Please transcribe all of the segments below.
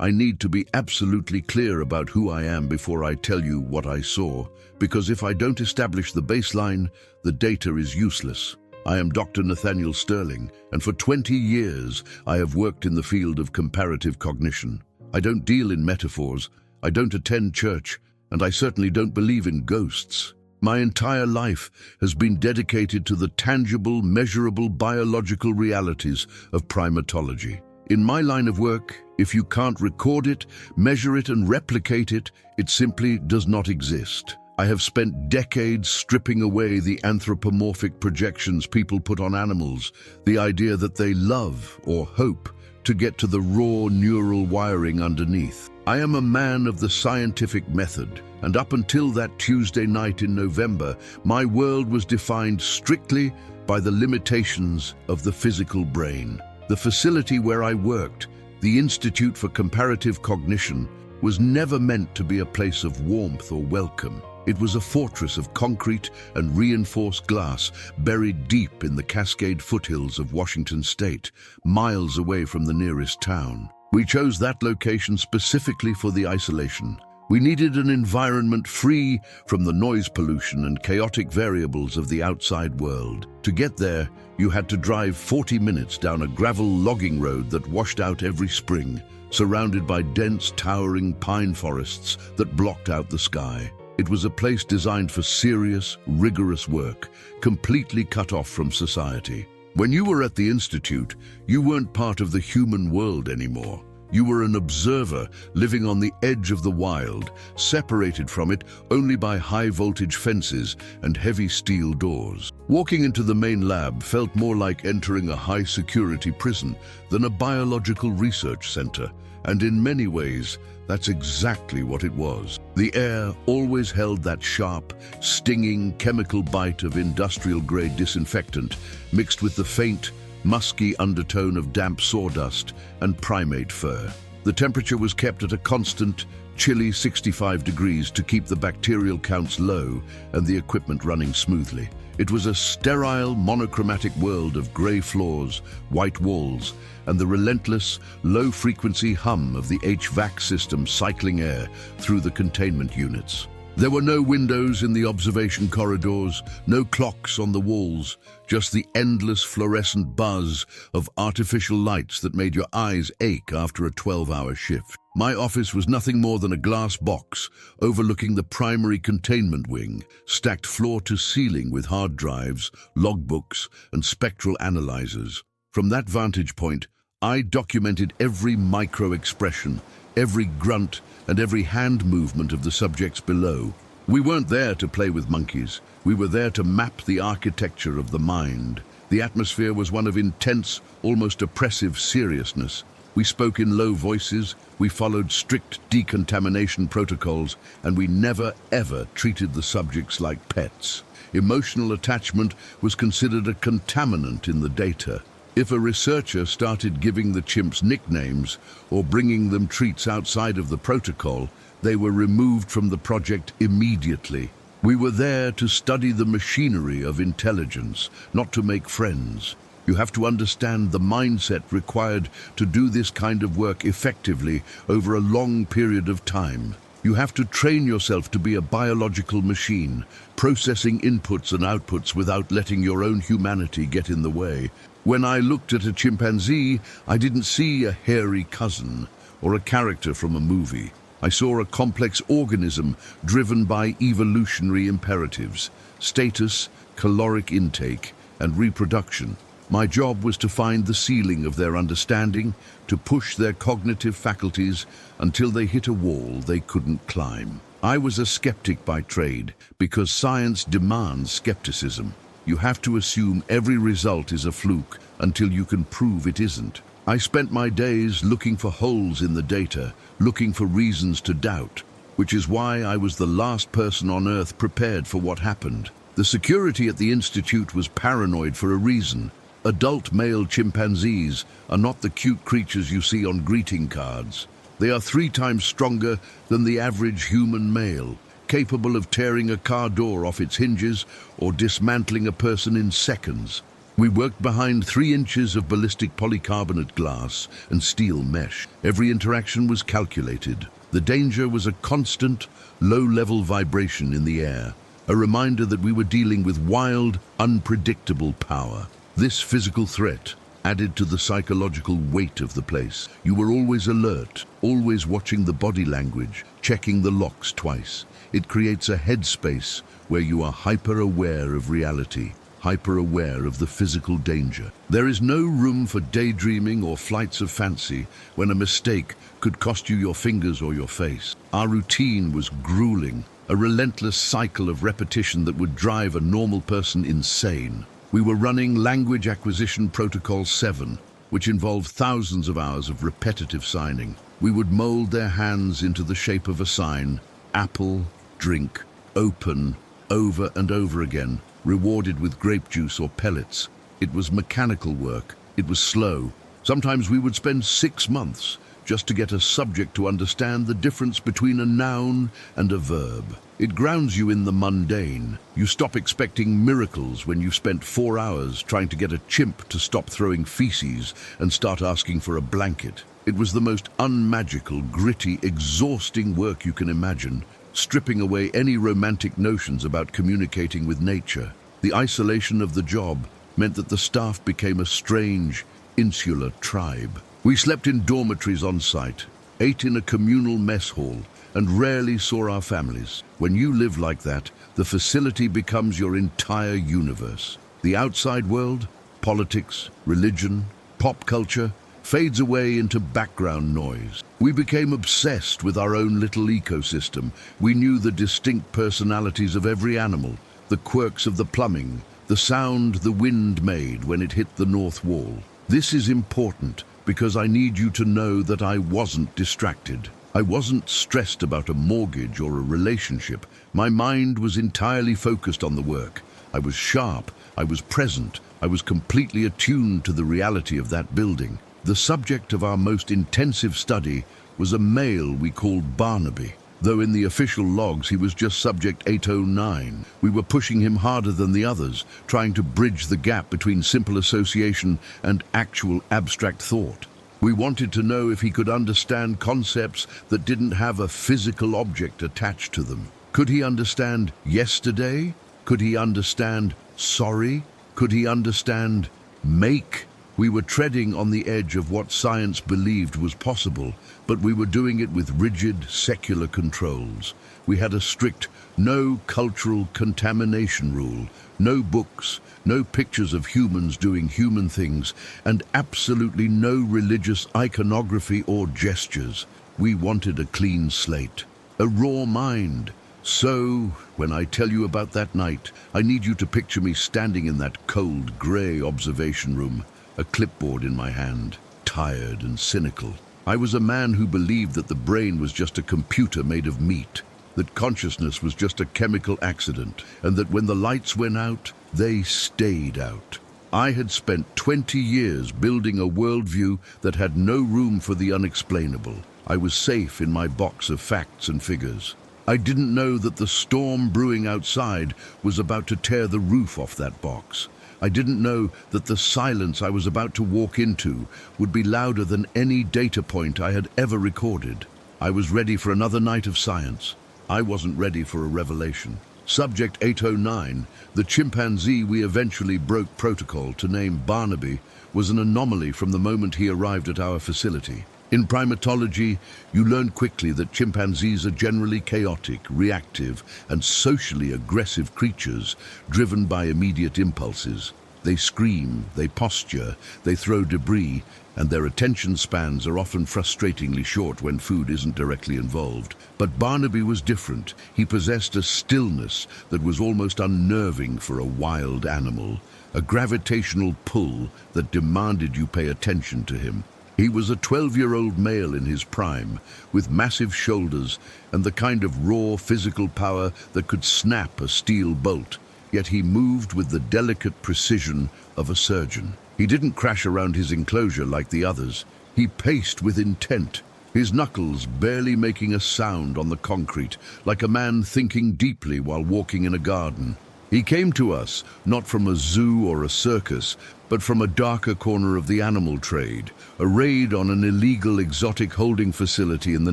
I need to be absolutely clear about who I am before I tell you what I saw, because if I don't establish the baseline, the data is useless. I am Dr. Nathaniel Sterling, and for 20 years I have worked in the field of comparative cognition. I don't deal in metaphors, I don't attend church, and I certainly don't believe in ghosts. My entire life has been dedicated to the tangible, measurable biological realities of primatology. In my line of work, if you can't record it, measure it and replicate it, it simply does not exist. I have spent decades stripping away the anthropomorphic projections people put on animals, the idea that they love or hope, to get to the raw neural wiring underneath. I am a man of the scientific method, and up until that Tuesday night in November, my world was defined strictly by the limitations of the physical brain. The facility where I worked, the Institute for Comparative Cognition, was never meant to be a place of warmth or welcome. It was a fortress of concrete and reinforced glass buried deep in the Cascade foothills of Washington state, miles away from the nearest town. We chose that location specifically for the isolation. We needed an environment free from the noise pollution and chaotic variables of the outside world. To get there, you had to drive 40 minutes down a gravel logging road that washed out every spring, surrounded by dense, towering pine forests that blocked out the sky. It was a place designed for serious, rigorous work, completely cut off from society. When you were at the Institute, you weren't part of the human world anymore. You were an observer living on the edge of the wild, separated from it only by high-voltage fences and heavy steel doors. Walking into the main lab felt more like entering a high-security prison than a biological research center, and in many ways, that's exactly what it was. The air always held that sharp, stinging chemical bite of industrial-grade disinfectant, mixed with the faint, musky undertone of damp sawdust and primate fur. The temperature was kept at a constant, chilly 65 degrees to keep the bacterial counts low and the equipment running smoothly. It was a sterile, monochromatic world of grey floors, white walls, and the relentless, low-frequency hum of the HVAC system cycling air through the containment units. There were no windows in the observation corridors, no clocks on the walls, just the endless fluorescent buzz of artificial lights that made your eyes ache after a 12-hour shift. My office was nothing more than a glass box overlooking the primary containment wing, stacked floor to ceiling with hard drives, logbooks, and spectral analyzers. From that vantage point, I documented every micro-expression, every grunt, and every hand movement of the subjects below. We weren't there to play with monkeys. We were there to map the architecture of the mind. The atmosphere was one of intense, almost oppressive seriousness. We spoke in low voices, we followed strict decontamination protocols, and we never, ever treated the subjects like pets. Emotional attachment was considered a contaminant in the data. If a researcher started giving the chimps nicknames or bringing them treats outside of the protocol, they were removed from the project immediately. We were there to study the machinery of intelligence, not to make friends. You have to understand the mindset required to do this kind of work effectively over a long period of time. You have to train yourself to be a biological machine, processing inputs and outputs without letting your own humanity get in the way. When I looked at a chimpanzee, I didn't see a hairy cousin or a character from a movie. I saw a complex organism driven by evolutionary imperatives, status, caloric intake, and reproduction. My job was to find the ceiling of their understanding, to push their cognitive faculties until they hit a wall they couldn't climb. I was a skeptic by trade because science demands skepticism. You have to assume every result is a fluke until you can prove it isn't. I spent my days looking for holes in the data, looking for reasons to doubt, which is why I was the last person on Earth prepared for what happened. The security at the Institute was paranoid for a reason. Adult male chimpanzees are not the cute creatures you see on greeting cards. They are 3 times stronger than the average human male, capable of tearing a car door off its hinges or dismantling a person in seconds. We worked behind 3 inches of ballistic polycarbonate glass and steel mesh. Every interaction was calculated. The danger was a constant, low-level vibration in the air, a reminder that we were dealing with wild, unpredictable power. This physical threat added to the psychological weight of the place. You were always alert, always watching the body language, checking the locks twice. It creates a headspace where you are hyper-aware of reality, hyper-aware of the physical danger. There is no room for daydreaming or flights of fancy when a mistake could cost you your fingers or your face. Our routine was grueling, a relentless cycle of repetition that would drive a normal person insane. We were running Language Acquisition Protocol 7, which involved thousands of hours of repetitive signing. We would mold their hands into the shape of a sign: apple, drink, open, over and over again, rewarded with grape juice or pellets. It was mechanical work. It was slow. Sometimes we would spend 6 months just to get a subject to understand the difference between a noun and a verb. It grounds you in the mundane. You stop expecting miracles when you spent 4 hours trying to get a chimp to stop throwing feces and start asking for a blanket. It was the most unmagical, gritty, exhausting work you can imagine, stripping away any romantic notions about communicating with nature. The isolation of the job meant that the staff became a strange, insular tribe. We slept in dormitories on site, ate in a communal mess hall, and rarely saw our families. When you live like that, the facility becomes your entire universe. The outside world, politics, religion, pop culture, fades away into background noise. We became obsessed with our own little ecosystem. We knew the distinct personalities of every animal, the quirks of the plumbing, the sound the wind made when it hit the north wall. This is important because I need you to know that I wasn't distracted. I wasn't stressed about a mortgage or a relationship. My mind was entirely focused on the work. I was sharp, I was present, I was completely attuned to the reality of that building. The subject of our most intensive study was a male we called Barnaby. Though in the official logs he was just subject 809, we were pushing him harder than the others, trying to bridge the gap between simple association and actual abstract thought. We wanted to know if he could understand concepts that didn't have a physical object attached to them. Could he understand yesterday? Could he understand sorry? Could he understand make? We were treading on the edge of what science believed was possible, but we were doing it with rigid, secular controls. We had a strict no cultural contamination rule, no books, no pictures of humans doing human things, and absolutely no religious iconography or gestures. We wanted a clean slate, a raw mind. So, when I tell you about that night, I need you to picture me standing in that cold, grey observation room, a clipboard in my hand, tired and cynical. I was a man who believed that the brain was just a computer made of meat, that consciousness was just a chemical accident, and that when the lights went out, they stayed out. I had spent 20 years building a worldview that had no room for the unexplainable. I was safe in my box of facts and figures. I didn't know that the storm brewing outside was about to tear the roof off that box. I didn't know that the silence I was about to walk into would be louder than any data point I had ever recorded. I was ready for another night of science. I wasn't ready for a revelation. Subject 809, the chimpanzee we eventually broke protocol to name Barnaby, was an anomaly from the moment he arrived at our facility. In primatology, you learn quickly that chimpanzees are generally chaotic, reactive, and socially aggressive creatures driven by immediate impulses. They scream, they posture, they throw debris, and their attention spans are often frustratingly short when food isn't directly involved. But Barnaby was different. He possessed a stillness that was almost unnerving for a wild animal, a gravitational pull that demanded you pay attention to him. He was a 12-year-old male in his prime, with massive shoulders and the kind of raw physical power that could snap a steel bolt, yet he moved with the delicate precision of a surgeon. He didn't crash around his enclosure like the others. He paced with intent, his knuckles barely making a sound on the concrete, like a man thinking deeply while walking in a garden. He came to us not from a zoo or a circus, but from a darker corner of the animal trade, a raid on an illegal exotic holding facility in the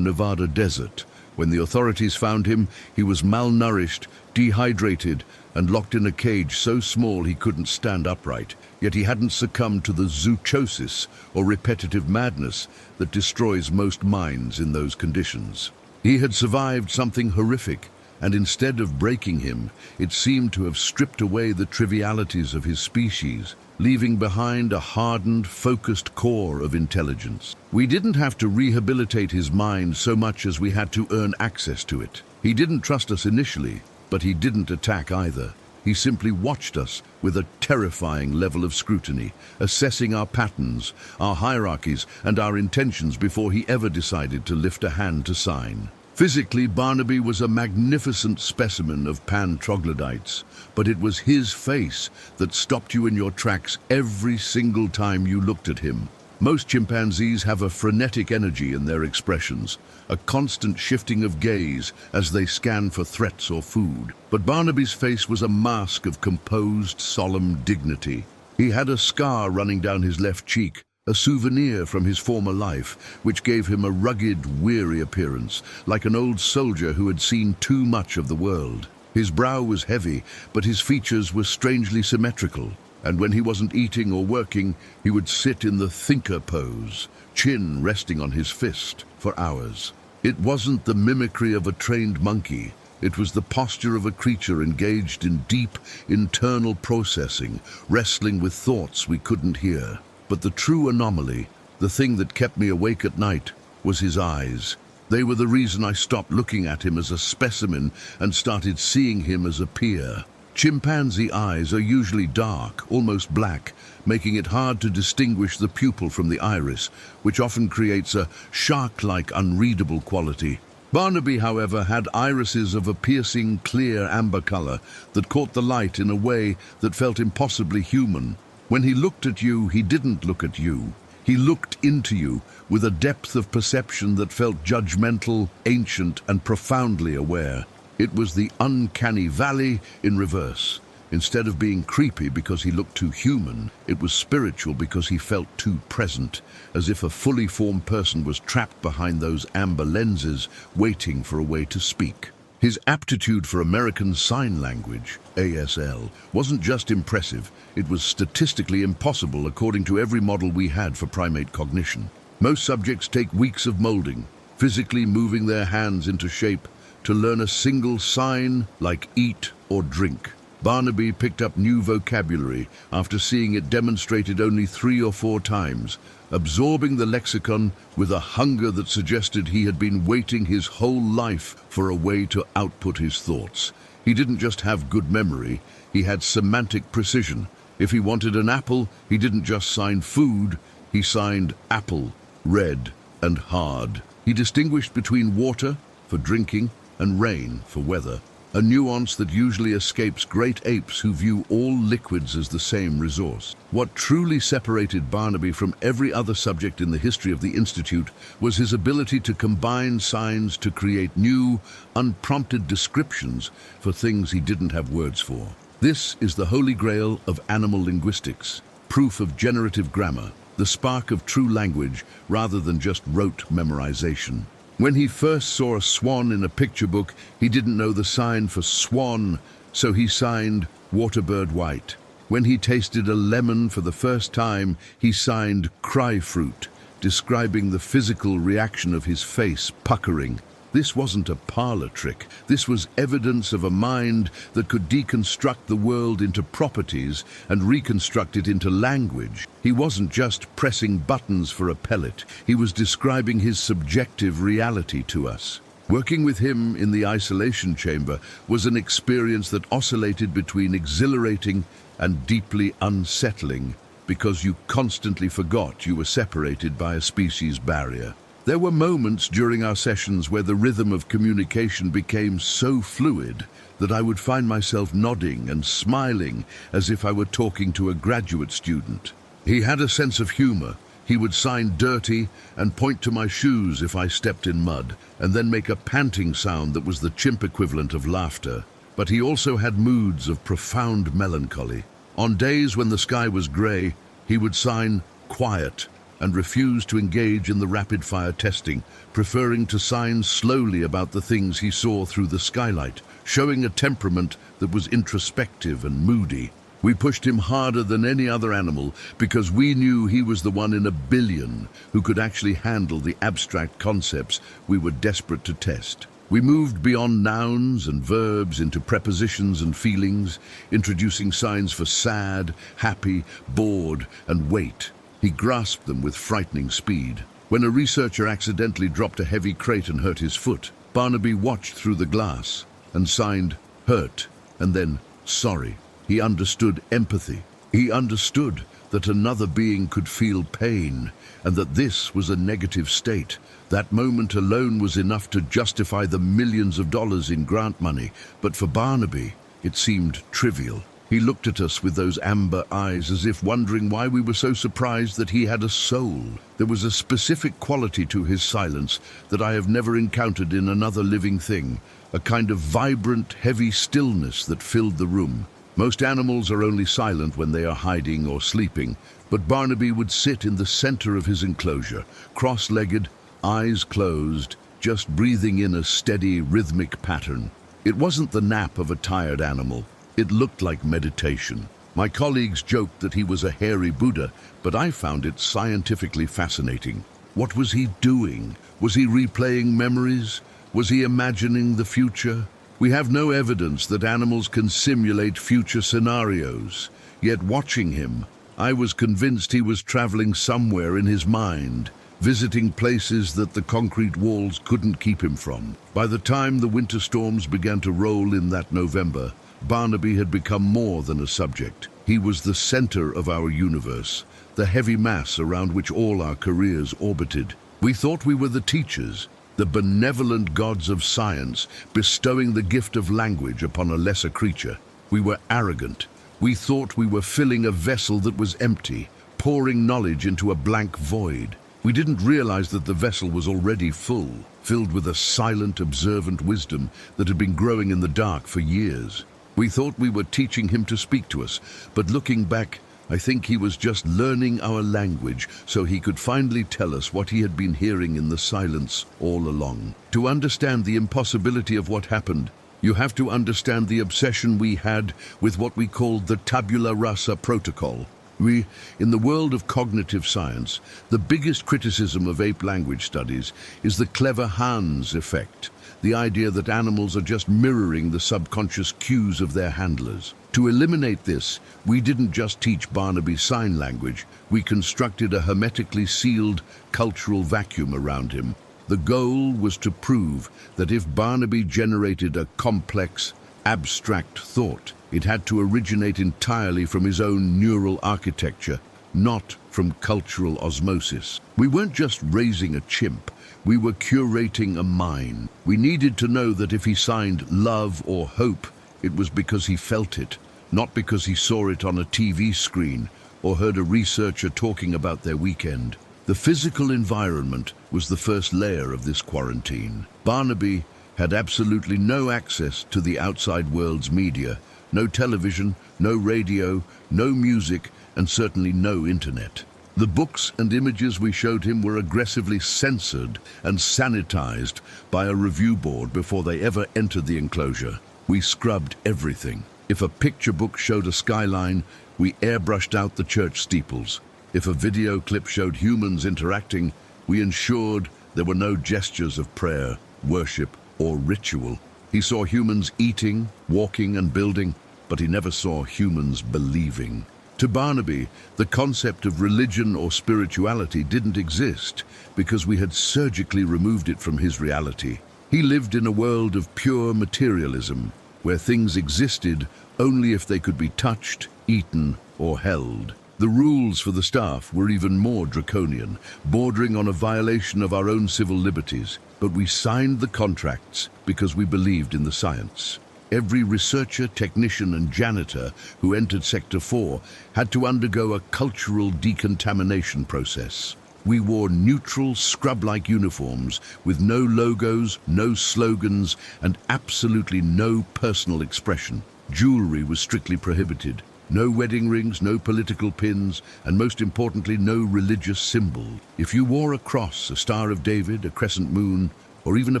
Nevada desert. When the authorities found him, he was malnourished, dehydrated, and locked in a cage so small he couldn't stand upright. Yet he hadn't succumbed to the zoochosis, or repetitive madness, that destroys most minds in those conditions. He had survived something horrific, and instead of breaking him, it seemed to have stripped away the trivialities of his species, leaving behind a hardened, focused core of intelligence. We didn't have to rehabilitate his mind so much as we had to earn access to it. He didn't trust us initially, but he didn't attack either. He simply watched us with a terrifying level of scrutiny, assessing our patterns, our hierarchies, and our intentions before he ever decided to lift a hand to sign. Physically, Barnaby was a magnificent specimen of pan-troglodytes, but it was his face that stopped you in your tracks every single time you looked at him. Most chimpanzees have a frenetic energy in their expressions, a constant shifting of gaze as they scan for threats or food. But Barnaby's face was a mask of composed, solemn dignity. He had a scar running down his left cheek, a souvenir from his former life, which gave him a rugged, weary appearance, like an old soldier who had seen too much of the world. His brow was heavy, but his features were strangely symmetrical, and when he wasn't eating or working, he would sit in the thinker pose, chin resting on his fist, for hours. It wasn't the mimicry of a trained monkey. It was the posture of a creature engaged in deep, internal processing, wrestling with thoughts we couldn't hear. But the true anomaly, the thing that kept me awake at night, was his eyes. They were the reason I stopped looking at him as a specimen and started seeing him as a peer. Chimpanzee eyes are usually dark, almost black, making it hard to distinguish the pupil from the iris, which often creates a shark-like unreadable quality. Barnaby, however, had irises of a piercing, clear amber color that caught the light in a way that felt impossibly human. When he looked at you, he didn't look at you. He looked into you with a depth of perception that felt judgmental, ancient, and profoundly aware. It was the uncanny valley in reverse. Instead of being creepy because he looked too human, it was spiritual because he felt too present, as if a fully formed person was trapped behind those amber lenses, waiting for a way to speak. His aptitude for American Sign Language, ASL, wasn't just impressive, it was statistically impossible according to every model we had for primate cognition. Most subjects take weeks of molding, physically moving their hands into shape to learn a single sign like eat or drink. Barnaby picked up new vocabulary after seeing it demonstrated only 3 or 4 times, absorbing the lexicon with a hunger that suggested he had been waiting his whole life for a way to output his thoughts. He didn't just have good memory, he had semantic precision. If he wanted an apple, he didn't just sign food, he signed apple, red and hard. He distinguished between water, for drinking, and rain, for weather, a nuance that usually escapes great apes who view all liquids as the same resource. What truly separated Barnaby from every other subject in the history of the Institute was his ability to combine signs to create new, unprompted descriptions for things he didn't have words for. This is the holy grail of animal linguistics, proof of generative grammar, the spark of true language rather than just rote memorization. When he first saw a swan in a picture book, he didn't know the sign for swan, so he signed waterbird white. When he tasted a lemon for the first time, he signed cry fruit, describing the physical reaction of his face puckering. This wasn't a parlor trick. This was evidence of a mind that could deconstruct the world into properties and reconstruct it into language. He wasn't just pressing buttons for a pellet. He was describing his subjective reality to us. Working with him in the isolation chamber was an experience that oscillated between exhilarating and deeply unsettling because you constantly forgot you were separated by a species barrier. There were moments during our sessions where the rhythm of communication became so fluid that I would find myself nodding and smiling as if I were talking to a graduate student. He had a sense of humor. He would sign dirty and point to my shoes if I stepped in mud, and then make a panting sound that was the chimp equivalent of laughter. But he also had moods of profound melancholy. On days when the sky was grey, he would sign quiet and refuse to engage in the rapid-fire testing, preferring to sign slowly about the things he saw through the skylight, showing a temperament that was introspective and moody. We pushed him harder than any other animal because we knew he was the one in a billion who could actually handle the abstract concepts we were desperate to test. We moved beyond nouns and verbs into prepositions and feelings, introducing signs for sad, happy, bored, and wait. He grasped them with frightening speed. When a researcher accidentally dropped a heavy crate and hurt his foot, Barnaby watched through the glass and signed hurt and then sorry. He understood empathy. He understood that another being could feel pain and that this was a negative state. That moment alone was enough to justify the millions of dollars in grant money, but for Barnaby, it seemed trivial. He looked at us with those amber eyes as if wondering why we were so surprised that he had a soul. There was a specific quality to his silence that I have never encountered in another living thing, a kind of vibrant, heavy stillness that filled the room. Most animals are only silent when they are hiding or sleeping, but Barnaby would sit in the center of his enclosure, cross-legged, eyes closed, just breathing in a steady, rhythmic pattern. It wasn't the nap of a tired animal. It looked like meditation. My colleagues joked that he was a hairy Buddha, but I found it scientifically fascinating. What was he doing? Was he replaying memories? Was he imagining the future? We have no evidence that animals can simulate future scenarios. Yet watching him, I was convinced he was traveling somewhere in his mind, visiting places that the concrete walls couldn't keep him from. By the time the winter storms began to roll in that November, Barnaby had become more than a subject. He was the center of our universe, the heavy mass around which all our careers orbited. We thought we were the teachers, the benevolent gods of science, bestowing the gift of language upon a lesser creature. We were arrogant. We thought we were filling a vessel that was empty, pouring knowledge into a blank void. We didn't realize that the vessel was already full, filled with a silent, observant wisdom that had been growing in the dark for years. We thought we were teaching him to speak to us, but looking back, I think he was just learning our language so he could finally tell us what he had been hearing in the silence all along. To understand the impossibility of what happened, you have to understand the obsession we had with what we called the tabula rasa protocol. In the world of cognitive science, the biggest criticism of ape language studies is the clever Hans effect, the idea that animals are just mirroring the subconscious cues of their handlers. To eliminate this, we didn't just teach Barnaby sign language, we constructed a hermetically sealed cultural vacuum around him. The goal was to prove that if Barnaby generated a complex, abstract thought, it had to originate entirely from his own neural architecture, not from cultural osmosis. We weren't just raising a chimp, we were curating a mind. We needed to know that if he signed love or hope, it was because he felt it, not because he saw it on a TV screen or heard a researcher talking about their weekend. The physical environment was the first layer of this quarantine. Barnaby had absolutely no access to the outside world's media, no television, no radio, no music, and certainly no internet. The books and images we showed him were aggressively censored and sanitized by a review board before they ever entered the enclosure. We scrubbed everything. If a picture book showed a skyline, we airbrushed out the church steeples. If a video clip showed humans interacting, we ensured there were no gestures of prayer, worship, or ritual. He saw humans eating, walking, and building, but he never saw humans believing. To Barnaby, the concept of religion or spirituality didn't exist because we had surgically removed it from his reality. He lived in a world of pure materialism, where things existed only if they could be touched, eaten, or held. The rules for the staff were even more draconian, bordering on a violation of our own civil liberties, but we signed the contracts because we believed in the science. Every researcher, technician, and janitor who entered Sector 4 had to undergo a cultural decontamination process. We wore neutral, scrub-like uniforms with no logos, no slogans, and absolutely no personal expression. Jewelry was strictly prohibited. No wedding rings, no political pins, and most importantly, no religious symbol. If you wore a cross, a Star of David, a crescent moon, or even a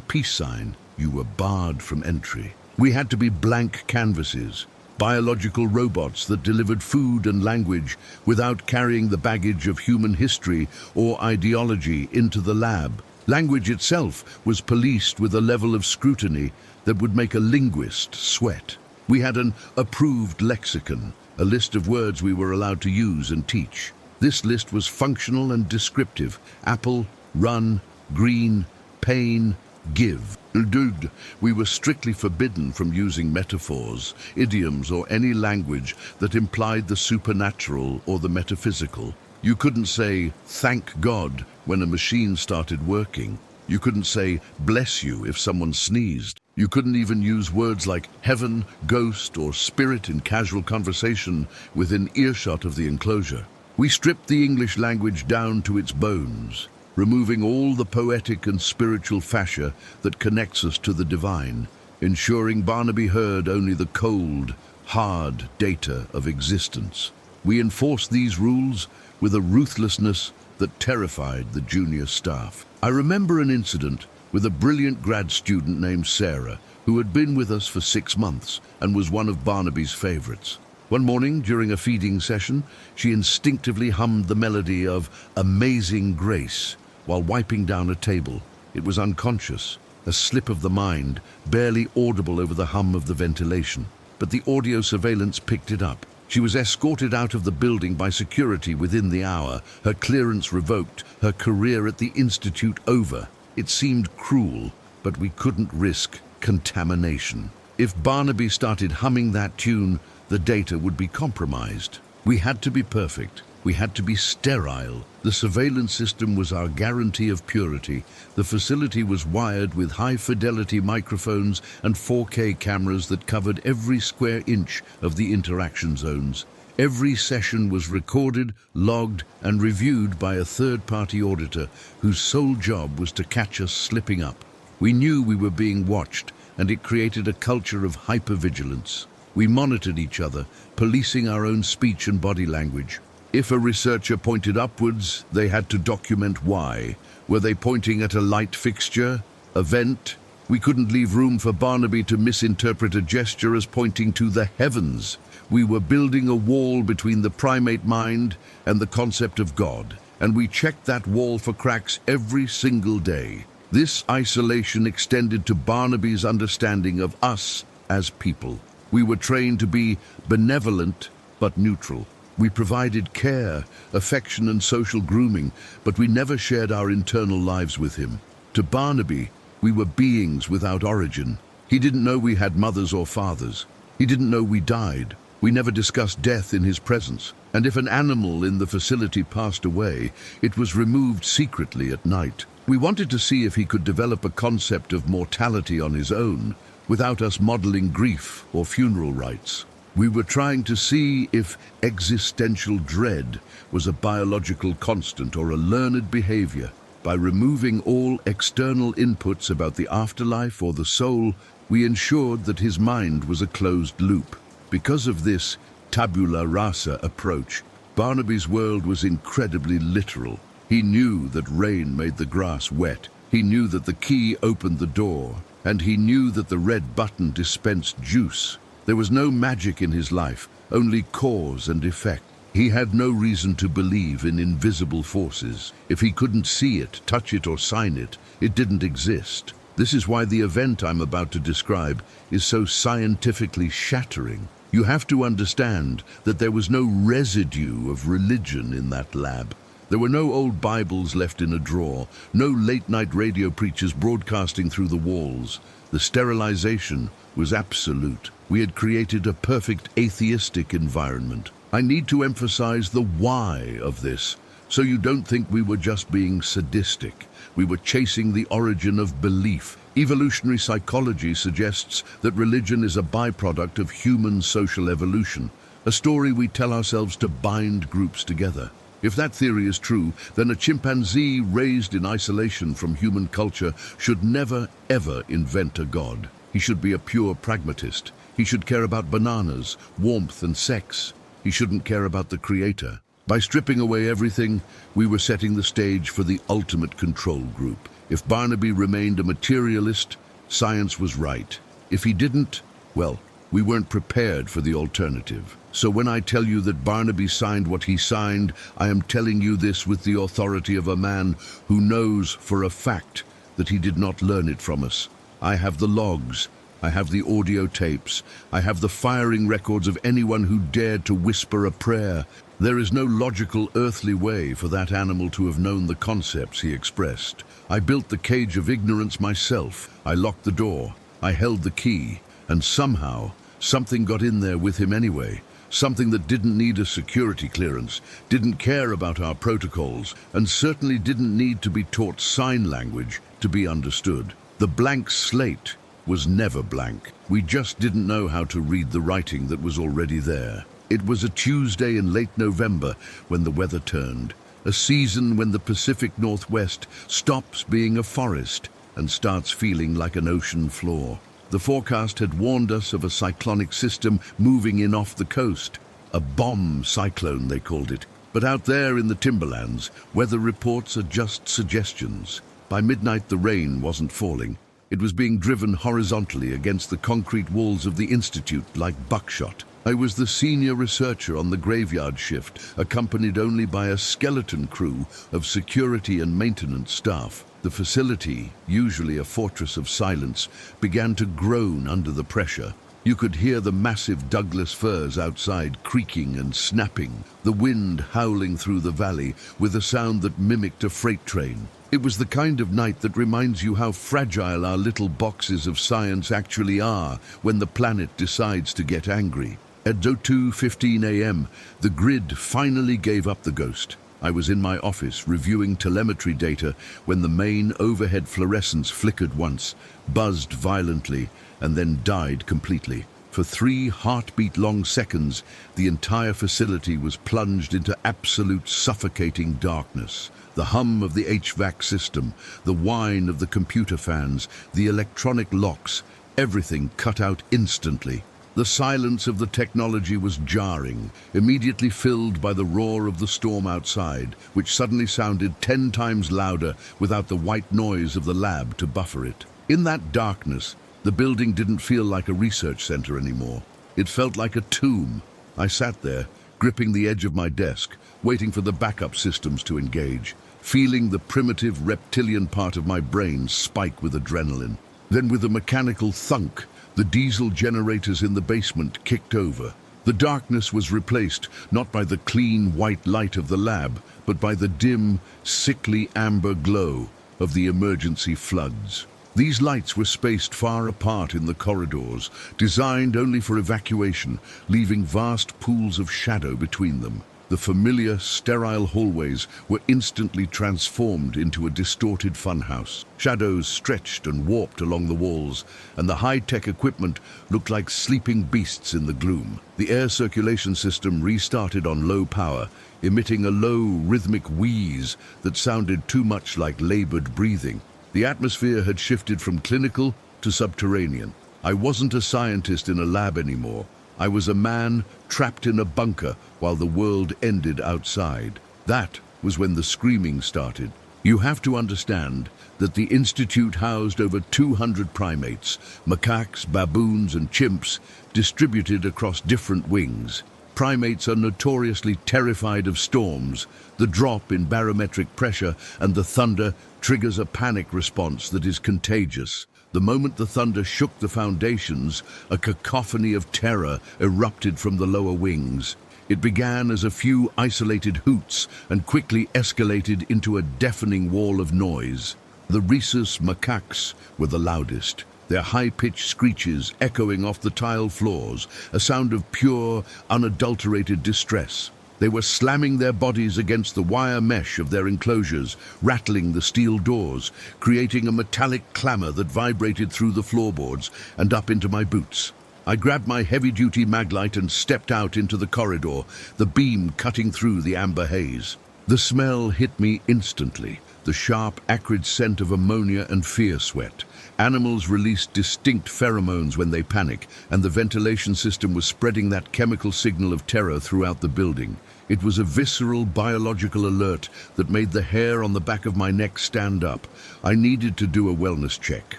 peace sign, you were barred from entry. We had to be blank canvases, biological robots that delivered food and language without carrying the baggage of human history or ideology into the lab. Language itself was policed with a level of scrutiny that would make a linguist sweat. We had an approved lexicon, a list of words we were allowed to use and teach. This list was functional and descriptive: apple, run, green, pain, give. Dude, we were strictly forbidden from using metaphors, idioms, or any language that implied the supernatural or the metaphysical. You couldn't say, "Thank God," when a machine started working. You couldn't say, "Bless you," if someone sneezed. You couldn't even use words like heaven, ghost, or spirit in casual conversation within earshot of the enclosure. We stripped the English language down to its bones, removing all the poetic and spiritual fascia that connects us to the divine, ensuring Barnaby heard only the cold, hard data of existence. We enforced these rules with a ruthlessness that terrified the junior staff. I remember an incident with a brilliant grad student named Sarah, who had been with us for 6 months and was one of Barnaby's favorites. One morning, during a feeding session, she instinctively hummed the melody of Amazing Grace while wiping down a table. It was unconscious, a slip of the mind, barely audible over the hum of the ventilation. But the audio surveillance picked it up. She was escorted out of the building by security within the hour, her clearance revoked, her career at the institute over. It seemed cruel, but we couldn't risk contamination. If Barnaby started humming that tune, the data would be compromised. We had to be perfect. We had to be sterile. The surveillance system was our guarantee of purity. The facility was wired with high-fidelity microphones and 4K cameras that covered every square inch of the interaction zones. Every session was recorded, logged, and reviewed by a third-party auditor whose sole job was to catch us slipping up. We knew we were being watched, and it created a culture of hypervigilance. We monitored each other, policing our own speech and body language. If a researcher pointed upwards, they had to document why. Were they pointing at a light fixture, a vent? We couldn't leave room for Barnaby to misinterpret a gesture as pointing to the heavens. We were building a wall between the primate mind and the concept of God, and we checked that wall for cracks every single day. This isolation extended to Barnaby's understanding of us as people. We were trained to be benevolent but neutral. We provided care, affection, and social grooming, but we never shared our internal lives with him. To Barnaby, we were beings without origin. He didn't know we had mothers or fathers. He didn't know we died. We never discussed death in his presence. And if an animal in the facility passed away, it was removed secretly at night. We wanted to see if he could develop a concept of mortality on his own, without us modeling grief or funeral rites. We were trying to see if existential dread was a biological constant or a learned behavior. By removing all external inputs about the afterlife or the soul, we ensured that his mind was a closed loop. Because of this tabula rasa approach, Barnaby's world was incredibly literal. He knew that rain made the grass wet. He knew that the key opened the door, and he knew that the red button dispensed juice. There was no magic in his life, only cause and effect. He had no reason to believe in invisible forces. If he couldn't see it, touch it, or sign it, it didn't exist. This is why the event I'm about to describe is so scientifically shattering. You have to understand that there was no residue of religion in that lab. There were no old Bibles left in a drawer, no late-night radio preachers broadcasting through the walls. The sterilization was absolute. We had created a perfect atheistic environment. I need to emphasize the why of this, so you don't think we were just being sadistic. We were chasing the origin of belief. Evolutionary psychology suggests that religion is a byproduct of human social evolution, a story we tell ourselves to bind groups together. If that theory is true, then a chimpanzee raised in isolation from human culture should never, ever invent a god. He should be a pure pragmatist. He should care about bananas, warmth, and sex. He shouldn't care about the creator. By stripping away everything, we were setting the stage for the ultimate control group. If Barnaby remained a materialist, science was right. If he didn't, well, we weren't prepared for the alternative. So when I tell you that Barnaby signed what he signed, I am telling you this with the authority of a man who knows for a fact that he did not learn it from us. I have the logs, I have the audio tapes, I have the firing records of anyone who dared to whisper a prayer. There is no logical earthly way for that animal to have known the concepts he expressed. I built the cage of ignorance myself. I locked the door. I held the key. And somehow, something got in there with him anyway. Something that didn't need a security clearance, didn't care about our protocols, and certainly didn't need to be taught sign language to be understood. The blank slate was never blank. We just didn't know how to read the writing that was already there. It was a Tuesday in late November when the weather turned. A season when the Pacific Northwest stops being a forest and starts feeling like an ocean floor. The forecast had warned us of a cyclonic system moving in off the coast. A bomb cyclone, they called it. But out there in the timberlands, weather reports are just suggestions. By midnight, the rain wasn't falling. It was being driven horizontally against the concrete walls of the Institute like buckshot. I was the senior researcher on the graveyard shift, accompanied only by a skeleton crew of security and maintenance staff. The facility, usually a fortress of silence, began to groan under the pressure. You could hear the massive Douglas firs outside creaking and snapping, the wind howling through the valley with a sound that mimicked a freight train. It was the kind of night that reminds you how fragile our little boxes of science actually are when the planet decides to get angry. At 02:15 a.m., the grid finally gave up the ghost. I was in my office reviewing telemetry data when the main overhead fluorescence flickered once, buzzed violently, and then died completely. For 3 heartbeat-long seconds, the entire facility was plunged into absolute suffocating darkness. The hum of the HVAC system, the whine of the computer fans, the electronic locks, everything cut out instantly. The silence of the technology was jarring, immediately filled by the roar of the storm outside, which suddenly sounded 10 times louder without the white noise of the lab to buffer it. In that darkness, the building didn't feel like a research center anymore. It felt like a tomb. I sat there, gripping the edge of my desk, waiting for the backup systems to engage, feeling the primitive reptilian part of my brain spike with adrenaline. Then with a mechanical thunk, the diesel generators in the basement kicked over. The darkness was replaced not by the clean white light of the lab, but by the dim, sickly amber glow of the emergency floods. These lights were spaced far apart in the corridors, designed only for evacuation, leaving vast pools of shadow between them. The familiar, sterile hallways were instantly transformed into a distorted funhouse. Shadows stretched and warped along the walls, and the high-tech equipment looked like sleeping beasts in the gloom. The air circulation system restarted on low power, emitting a low, rhythmic wheeze that sounded too much like labored breathing. The atmosphere had shifted from clinical to subterranean. I wasn't a scientist in a lab anymore. I was a man trapped in a bunker while the world ended outside. That was when the screaming started. You have to understand that the Institute housed over 200 primates, macaques, baboons, and chimps, distributed across different wings. Primates are notoriously terrified of storms. The drop in barometric pressure and the thunder triggers a panic response that is contagious. The moment the thunder shook the foundations, a cacophony of terror erupted from the lower wings. It began as a few isolated hoots and quickly escalated into a deafening wall of noise. The rhesus macaques were the loudest, their high-pitched screeches echoing off the tile floors, a sound of pure, unadulterated distress. They were slamming their bodies against the wire mesh of their enclosures, rattling the steel doors, creating a metallic clamor that vibrated through the floorboards and up into my boots. I grabbed my heavy-duty maglite and stepped out into the corridor, the beam cutting through the amber haze. The smell hit me instantly, the sharp, acrid scent of ammonia and fear sweat. Animals released distinct pheromones when they panic, and the ventilation system was spreading that chemical signal of terror throughout the building. It was a visceral, biological alert that made the hair on the back of my neck stand up. I needed to do a wellness check.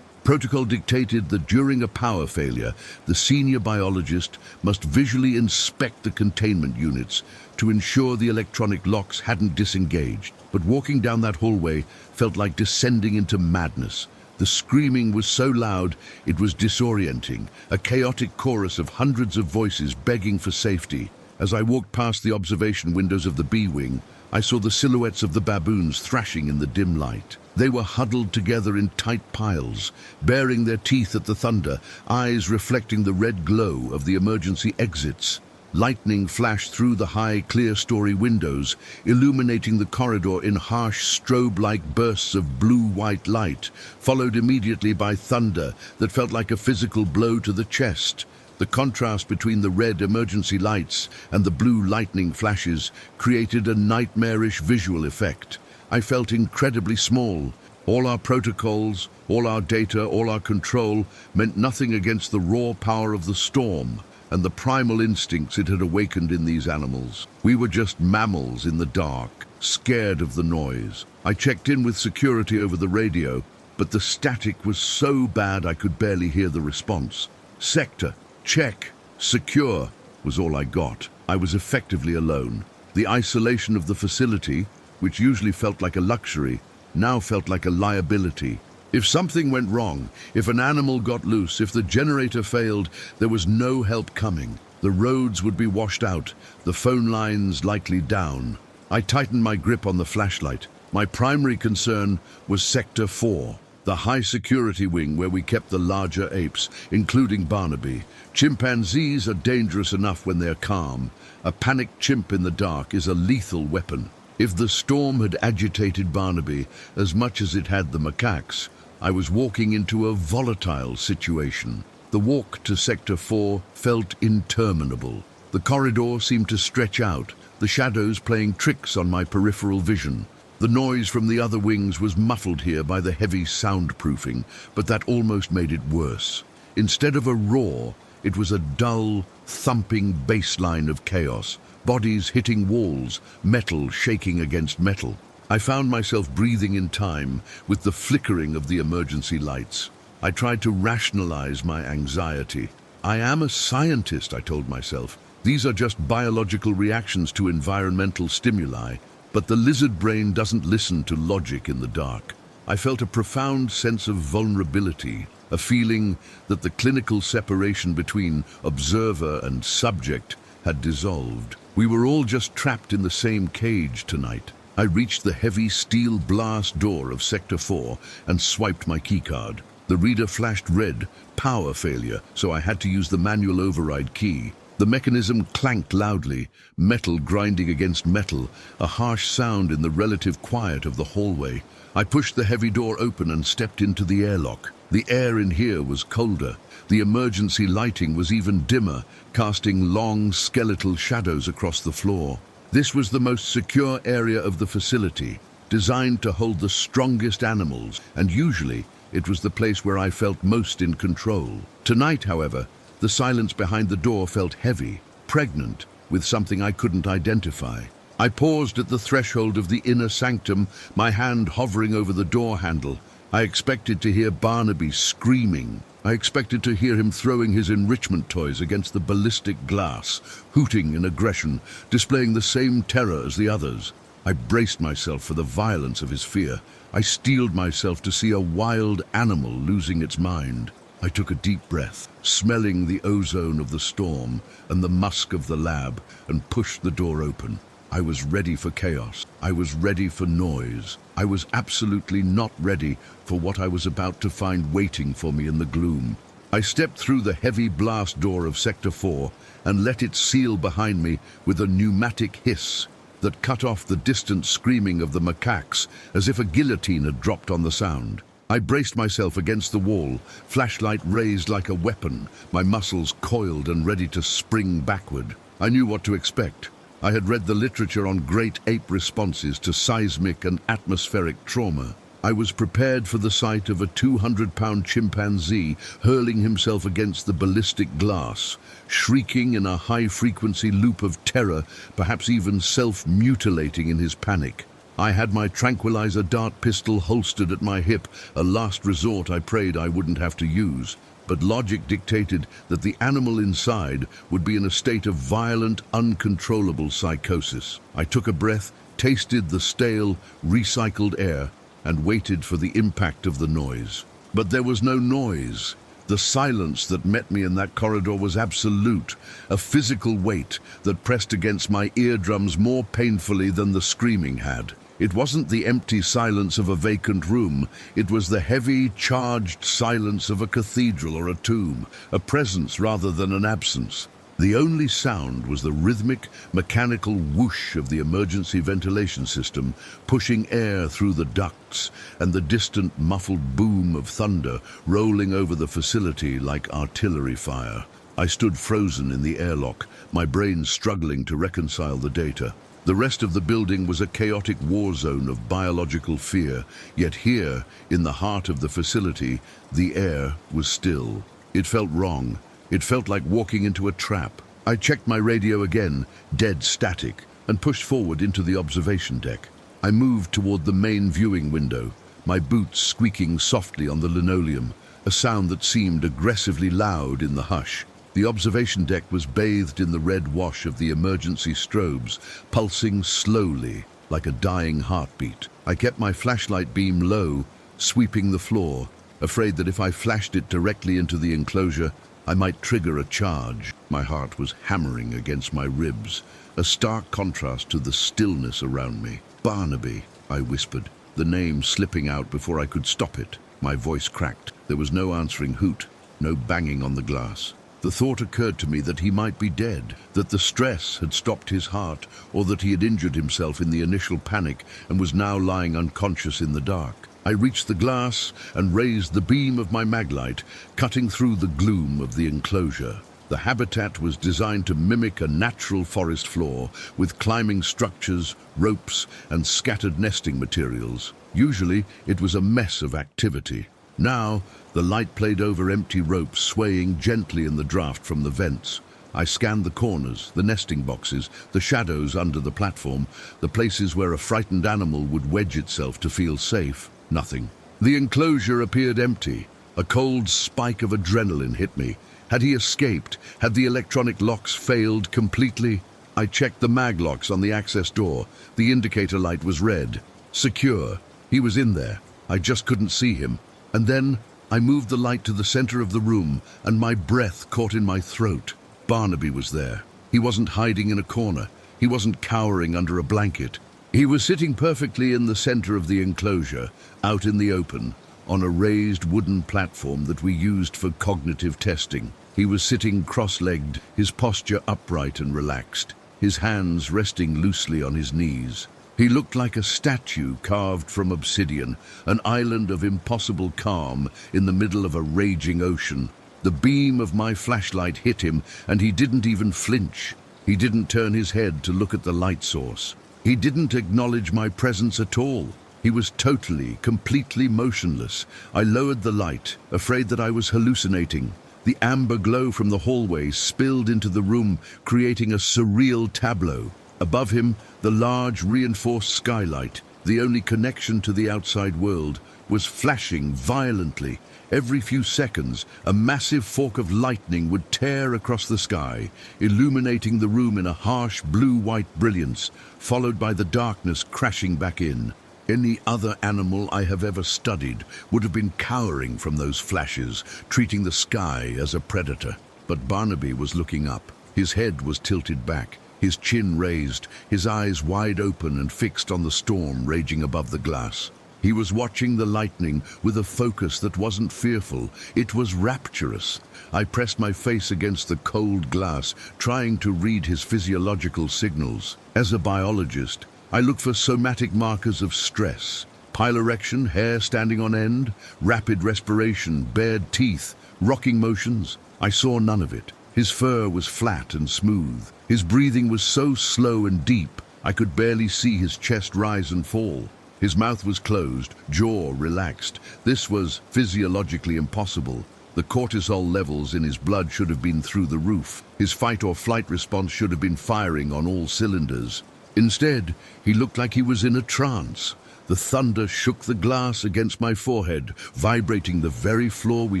Protocol dictated that during a power failure, the senior biologist must visually inspect the containment units to ensure the electronic locks hadn't disengaged. But walking down that hallway felt like descending into madness. The screaming was so loud, it was disorienting, a chaotic chorus of hundreds of voices begging for safety. As I walked past the observation windows of the B-wing, I saw the silhouettes of the baboons thrashing in the dim light. They were huddled together in tight piles, baring their teeth at the thunder, eyes reflecting the red glow of the emergency exits. Lightning flashed through the high, clear-story windows, illuminating the corridor in harsh, strobe-like bursts of blue-white light, followed immediately by thunder that felt like a physical blow to the chest. The contrast between the red emergency lights and the blue lightning flashes created a nightmarish visual effect. I felt incredibly small. All our protocols, all our data, all our control meant nothing against the raw power of the storm and the primal instincts it had awakened in these animals. We were just mammals in the dark, scared of the noise. I checked in with security over the radio, but the static was so bad I could barely hear the response. Sector, check, secure was all I got. I was effectively alone. The isolation of the facility, which usually felt like a luxury, now felt like a liability. If something went wrong, if an animal got loose, if the generator failed, there was no help coming. The roads would be washed out, the phone lines likely down. I tightened my grip on the flashlight. My primary concern was Sector 4, the high-security wing where we kept the larger apes, including Barnaby. Chimpanzees are dangerous enough when they're calm. A panicked chimp in the dark is a lethal weapon. If the storm had agitated Barnaby as much as it had the macaques, I was walking into a volatile situation. The walk to Sector 4 felt interminable. The corridor seemed to stretch out, the shadows playing tricks on my peripheral vision. The noise from the other wings was muffled here by the heavy soundproofing, but that almost made it worse. Instead of a roar, it was a dull, thumping baseline of chaos. Bodies hitting walls, metal shaking against metal. I found myself breathing in time with the flickering of the emergency lights. I tried to rationalize my anxiety. I am a scientist, I told myself. These are just biological reactions to environmental stimuli, but the lizard brain doesn't listen to logic in the dark. I felt a profound sense of vulnerability, a feeling that the clinical separation between observer and subject had dissolved. We were all just trapped in the same cage tonight. I reached the heavy steel blast door of Sector 4 and swiped my keycard. The reader flashed red, power failure, so I had to use the manual override key. The mechanism clanked loudly, metal grinding against metal, a harsh sound in the relative quiet of the hallway. I pushed the heavy door open and stepped into the airlock. The air in here was colder. The emergency lighting was even dimmer, casting long, skeletal shadows across the floor. This was the most secure area of the facility, designed to hold the strongest animals, and usually it was the place where I felt most in control. Tonight, however, the silence behind the door felt heavy, pregnant with something I couldn't identify. I paused at the threshold of the inner sanctum, my hand hovering over the door handle. I expected to hear Barnaby screaming. I expected to hear him throwing his enrichment toys against the ballistic glass, hooting in aggression, displaying the same terror as the others. I braced myself for the violence of his fear. I steeled myself to see a wild animal losing its mind. I took a deep breath, smelling the ozone of the storm and the musk of the lab, and pushed the door open. I was ready for chaos. I was ready for noise. I was absolutely not ready for what I was about to find waiting for me in the gloom. I stepped through the heavy blast door of Sector 4 and let it seal behind me with a pneumatic hiss that cut off the distant screaming of the macaques as if a guillotine had dropped on the sound. I braced myself against the wall, flashlight raised like a weapon, my muscles coiled and ready to spring backward. I knew what to expect. I had read the literature on great ape responses to seismic and atmospheric trauma. I was prepared for the sight of a 200-pound chimpanzee hurling himself against the ballistic glass, shrieking in a high-frequency loop of terror, perhaps even self-mutilating in his panic. I had my tranquilizer dart pistol holstered at my hip, a last resort I prayed I wouldn't have to use. But logic dictated that the animal inside would be in a state of violent, uncontrollable psychosis. I took a breath, tasted the stale, recycled air, and waited for the impact of the noise. But there was no noise. The silence that met me in that corridor was absolute, a physical weight that pressed against my eardrums more painfully than the screaming had. It wasn't the empty silence of a vacant room. It was the heavy, charged silence of a cathedral or a tomb, a presence rather than an absence. The only sound was the rhythmic, mechanical whoosh of the emergency ventilation system, pushing air through the ducts, and the distant, muffled boom of thunder rolling over the facility like artillery fire. I stood frozen in the airlock, my brain struggling to reconcile the data. The rest of the building was a chaotic war zone of biological fear, yet here, in the heart of the facility, the air was still. It felt wrong. It felt like walking into a trap. I checked my radio again, dead static, and pushed forward into the observation deck. I moved toward the main viewing window, my boots squeaking softly on the linoleum, a sound that seemed aggressively loud in the hush. The observation deck was bathed in the red wash of the emergency strobes, pulsing slowly, like a dying heartbeat. I kept my flashlight beam low, sweeping the floor, afraid that if I flashed it directly into the enclosure, I might trigger a charge. My heart was hammering against my ribs, a stark contrast to the stillness around me. "Barnaby," I whispered, the name slipping out before I could stop it. My voice cracked. There was no answering hoot, no banging on the glass. The thought occurred to me that he might be dead, that the stress had stopped his heart, or that he had injured himself in the initial panic and was now lying unconscious in the dark. I reached the glass and raised the beam of my maglite, cutting through the gloom of the enclosure. The habitat was designed to mimic a natural forest floor, with climbing structures, ropes, and scattered nesting materials. Usually, it was a mess of activity. Now, the light played over empty ropes, swaying gently in the draft from the vents. I scanned the corners, the nesting boxes, the shadows under the platform, the places where a frightened animal would wedge itself to feel safe. Nothing. The enclosure appeared empty. A cold spike of adrenaline hit me. Had he escaped? Had the electronic locks failed completely? I checked the mag locks on the access door. The indicator light was red. Secure. He was in there. I just couldn't see him. And then I moved the light to the center of the room, and my breath caught in my throat. Barnaby was there. He wasn't hiding in a corner. He wasn't cowering under a blanket. He was sitting perfectly in the center of the enclosure, out in the open, on a raised wooden platform that we used for cognitive testing. He was sitting cross-legged, his posture upright and relaxed, his hands resting loosely on his knees. He looked like a statue carved from obsidian, an island of impossible calm in the middle of a raging ocean. The beam of my flashlight hit him, and he didn't even flinch. He didn't turn his head to look at the light source. He didn't acknowledge my presence at all. He was totally, completely motionless. I lowered the light, afraid that I was hallucinating. The amber glow from the hallway spilled into the room, creating a surreal tableau. Above him, the large, reinforced skylight, the only connection to the outside world, was flashing violently. Every few seconds, a massive fork of lightning would tear across the sky, illuminating the room in a harsh blue-white brilliance, followed by the darkness crashing back in. Any other animal I have ever studied would have been cowering from those flashes, treating the sky as a predator. But Barnaby was looking up. His head was tilted back, his chin raised, his eyes wide open and fixed on the storm raging above the glass. He was watching the lightning with a focus that wasn't fearful. It was rapturous. I pressed my face against the cold glass, trying to read his physiological signals. As a biologist, I look for somatic markers of stress. Piloerection, hair standing on end, rapid respiration, bared teeth, rocking motions. I saw none of it. His fur was flat and smooth. His breathing was so slow and deep, I could barely see his chest rise and fall. His mouth was closed, jaw relaxed. This was physiologically impossible. The cortisol levels in his blood should have been through the roof. His fight or flight response should have been firing on all cylinders. Instead, he looked like he was in a trance. The thunder shook the glass against my forehead, vibrating the very floor we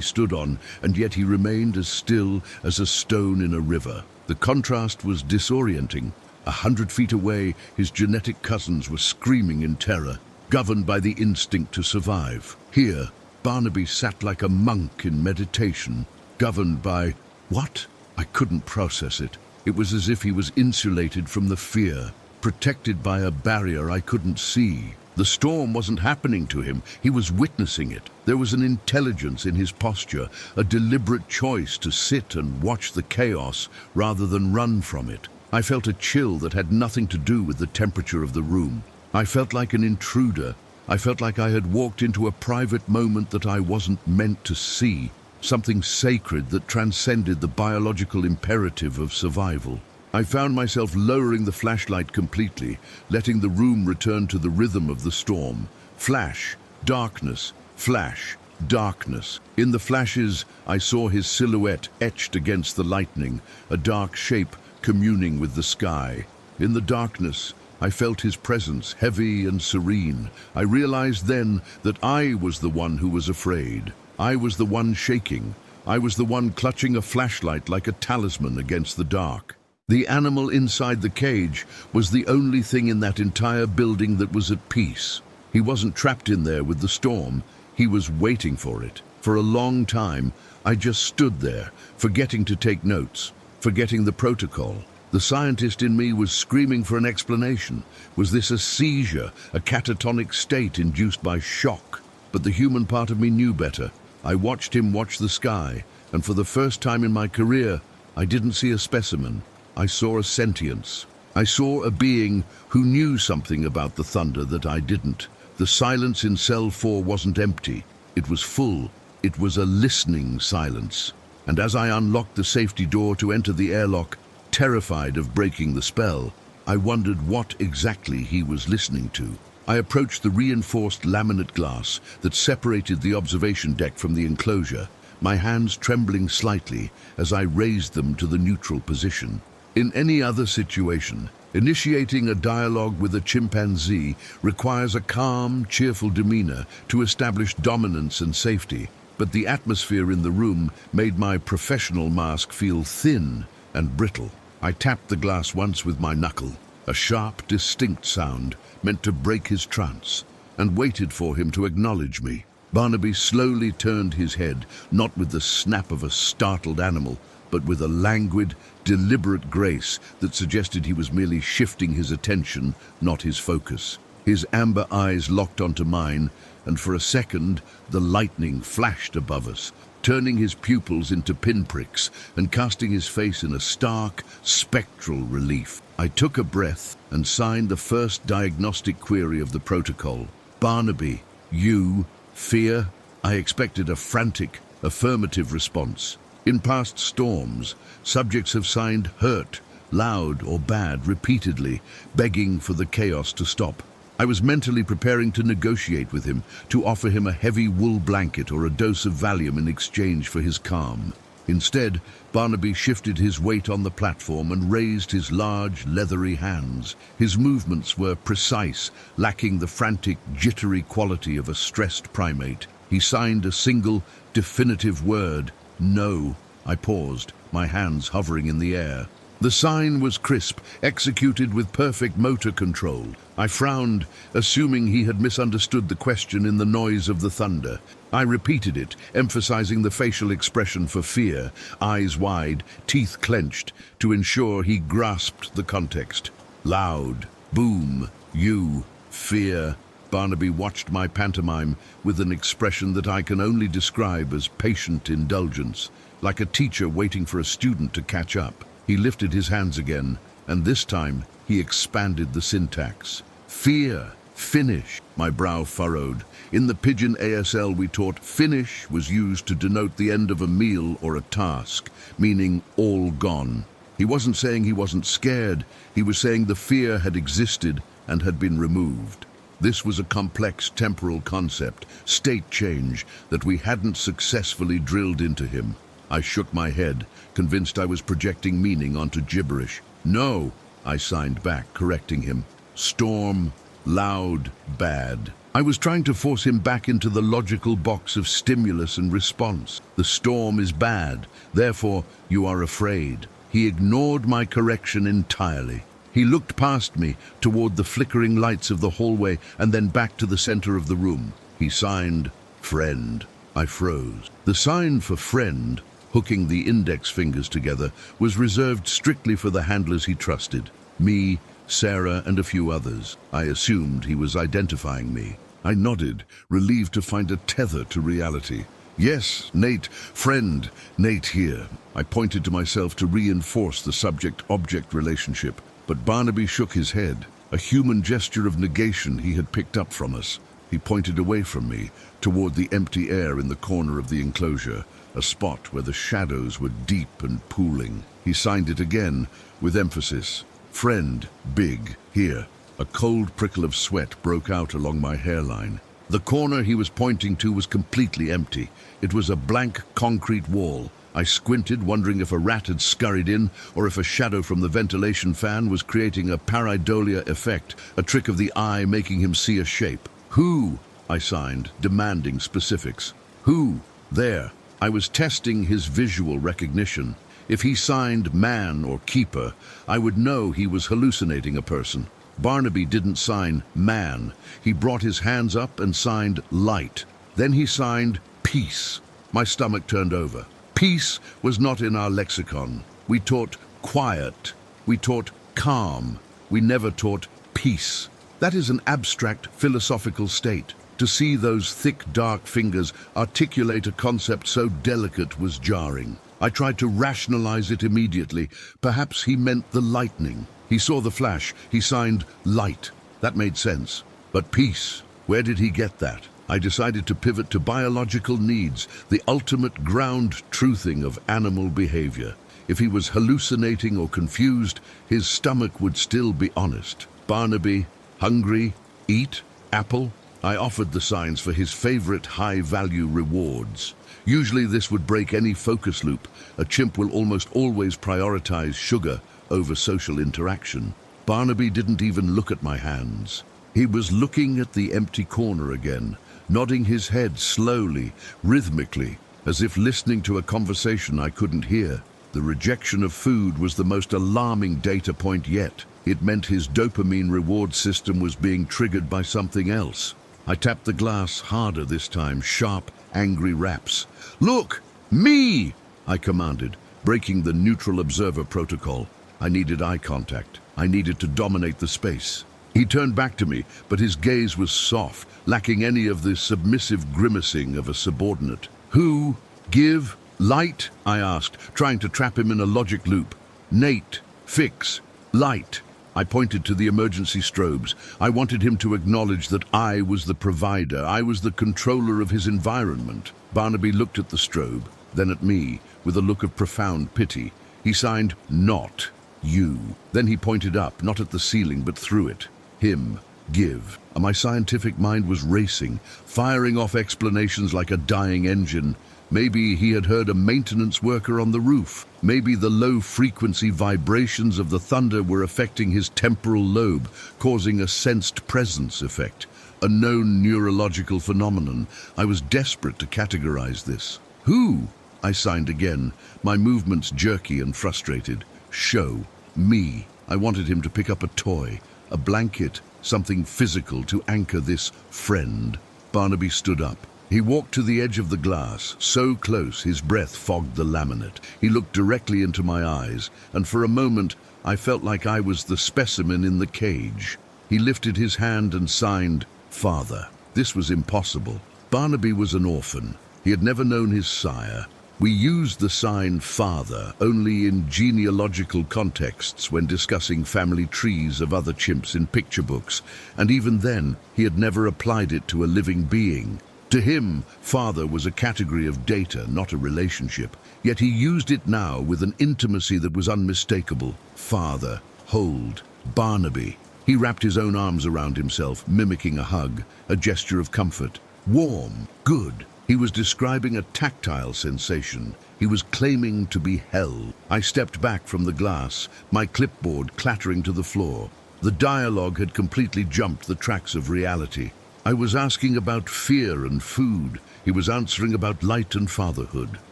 stood on, and yet he remained as still as a stone in a river. The contrast was disorienting. 100 feet away, his genetic cousins were screaming in terror, governed by the instinct to survive. Here, Barnaby sat like a monk in meditation, governed by what? I couldn't process it. It was as if he was insulated from the fear, protected by a barrier I couldn't see. The storm wasn't happening to him, he was witnessing it. There was an intelligence in his posture, a deliberate choice to sit and watch the chaos rather than run from it. I felt a chill that had nothing to do with the temperature of the room. I felt like an intruder. I felt like I had walked into a private moment that I wasn't meant to see, something sacred that transcended the biological imperative of survival. I found myself lowering the flashlight completely, letting the room return to the rhythm of the storm. Flash, darkness, flash, darkness. In the flashes, I saw his silhouette etched against the lightning, a dark shape communing with the sky. In the darkness, I felt his presence, heavy and serene. I realized then that I was the one who was afraid. I was the one shaking. I was the one clutching a flashlight like a talisman against the dark. The animal inside the cage was the only thing in that entire building that was at peace. He wasn't trapped in there with the storm. He was waiting for it. For a long time, I just stood there, forgetting to take notes, forgetting the protocol. The scientist in me was screaming for an explanation. Was this a seizure, a catatonic state induced by shock? But the human part of me knew better. I watched him watch the sky, and for the first time in my career, I didn't see a specimen. I saw a sentience. I saw a being who knew something about the thunder that I didn't. The silence in cell 4 wasn't empty. It was full. It was a listening silence. And as I unlocked the safety door to enter the airlock, terrified of breaking the spell, I wondered what exactly he was listening to. I approached the reinforced laminate glass that separated the observation deck from the enclosure, my hands trembling slightly as I raised them to the neutral position. In any other situation, initiating a dialogue with a chimpanzee requires a calm, cheerful demeanor to establish dominance and safety, but the atmosphere in the room made my professional mask feel thin and brittle. I tapped the glass once with my knuckle, a sharp, distinct sound meant to break his trance, and waited for him to acknowledge me. Barnaby slowly turned his head, not with the snap of a startled animal, but with a languid, deliberate grace that suggested he was merely shifting his attention, not his focus. His amber eyes locked onto mine, and for a second the lightning flashed above us, turning his pupils into pinpricks and casting his face in a stark, spectral relief. I took a breath and signed the first diagnostic query of the protocol. Barnaby, you, fear? I expected a frantic, affirmative response. In past storms, subjects have signed hurt, loud or bad, repeatedly, begging for the chaos to stop. I was mentally preparing to negotiate with him, to offer him a heavy wool blanket or a dose of Valium in exchange for his calm. Instead, Barnaby shifted his weight on the platform and raised his large, leathery hands. His movements were precise, lacking the frantic, jittery quality of a stressed primate. He signed a single, definitive word. No. I paused, my hands hovering in the air. The sign was crisp, executed with perfect motor control. I frowned, assuming he had misunderstood the question in the noise of the thunder. I repeated it, emphasizing the facial expression for fear, eyes wide, teeth clenched, to ensure he grasped the context. Loud, boom, you, fear. Barnaby watched my pantomime with an expression that I can only describe as patient indulgence, like a teacher waiting for a student to catch up. He lifted his hands again, and this time he expanded the syntax. Fear, Finish. My brow furrowed. In the Pidgin ASL we taught finish was used to denote the end of a meal or a task, meaning all gone. He wasn't saying he wasn't scared, he was saying the fear had existed and had been removed. This was a complex temporal concept, state change, that we hadn't successfully drilled into him. I shook my head, convinced I was projecting meaning onto gibberish. No, I signed back, correcting him. Storm, loud, bad. I was trying to force him back into the logical box of stimulus and response. The storm is bad, therefore you are afraid. He ignored my correction entirely. He looked past me, toward the flickering lights of the hallway, and then back to the center of the room. He signed, friend. I froze. The sign for friend, hooking the index fingers together, was reserved strictly for the handlers he trusted. Me, Sarah, and a few others. I assumed he was identifying me. I nodded, relieved to find a tether to reality. Yes, Nate, friend, Nate here. I pointed to myself to reinforce the subject-object relationship. But Barnaby shook his head, a human gesture of negation he had picked up from us. He pointed away from me, toward the empty air in the corner of the enclosure, a spot where the shadows were deep and pooling. He signed it again, with emphasis. Friend, big, here. A cold prickle of sweat broke out along my hairline. The corner he was pointing to was completely empty. It was a blank concrete wall. I squinted, wondering if a rat had scurried in, or if a shadow from the ventilation fan was creating a pareidolia effect, a trick of the eye making him see a shape. Who? I signed, demanding specifics. Who? There. I was testing his visual recognition. If he signed man or keeper, I would know he was hallucinating a person. Barnaby didn't sign man. He brought his hands up and signed light. Then he signed peace. My stomach turned over. Peace was not in our lexicon. We taught quiet. We taught calm. We never taught peace. That is an abstract philosophical state. To see those thick, dark fingers articulate a concept so delicate was jarring. I tried to rationalize it immediately. Perhaps he meant the lightning. He saw the flash. He signed light. That made sense. But peace, where did he get that? I decided to pivot to biological needs, the ultimate ground truthing of animal behavior. If he was hallucinating or confused, his stomach would still be honest. Barnaby, hungry, eat, apple. I offered the signs for his favorite high-value rewards. Usually this would break any focus loop. A chimp will almost always prioritize sugar over social interaction. Barnaby didn't even look at my hands. He was looking at the empty corner again, nodding his head slowly, rhythmically, as if listening to a conversation I couldn't hear. The rejection of food was the most alarming data point yet. It meant his dopamine reward system was being triggered by something else. I tapped the glass harder this time, sharp, angry raps. "Look! Me!" I commanded, breaking the neutral observer protocol. I needed eye contact. I needed to dominate the space. He turned back to me, but his gaze was soft, lacking any of the submissive grimacing of a subordinate. "Who? Give? Light?" I asked, trying to trap him in a logic loop. "Nate. Fix. Light." I pointed to the emergency strobes. I wanted him to acknowledge that I was the provider. I was the controller of his environment. Barnaby looked at the strobe, then at me, with a look of profound pity. He signed, "Not you." Then he pointed up, not at the ceiling, but through it. Him. Give. My scientific mind was racing, firing off explanations like a dying engine. Maybe he had heard a maintenance worker on the roof. Maybe the low-frequency vibrations of the thunder were affecting his temporal lobe, causing a sensed presence effect. A known neurological phenomenon. I was desperate to categorize this. "Who?" I signed again, my movements jerky and frustrated. "Show. Me." I wanted him to pick up a toy, a blanket, something physical to anchor this friend. Barnaby stood up. He walked to the edge of the glass, so close his breath fogged the laminate. He looked directly into my eyes, and for a moment I felt like I was the specimen in the cage. He lifted his hand and signed, "Father." This was impossible. Barnaby was an orphan. He had never known his sire. We use the sign father only in genealogical contexts when discussing family trees of other chimps in picture books, and even then he had never applied it to a living being. To him, father was a category of data, not a relationship, yet he used it now with an intimacy that was unmistakable. Father, hold, Barnaby. He wrapped his own arms around himself, mimicking a hug, a gesture of comfort. Warm, good. He was describing a tactile sensation. He was claiming to be held. I stepped back from the glass, my clipboard clattering to the floor. The dialogue had completely jumped the tracks of reality. I was asking about fear and food. He was answering about light and fatherhood.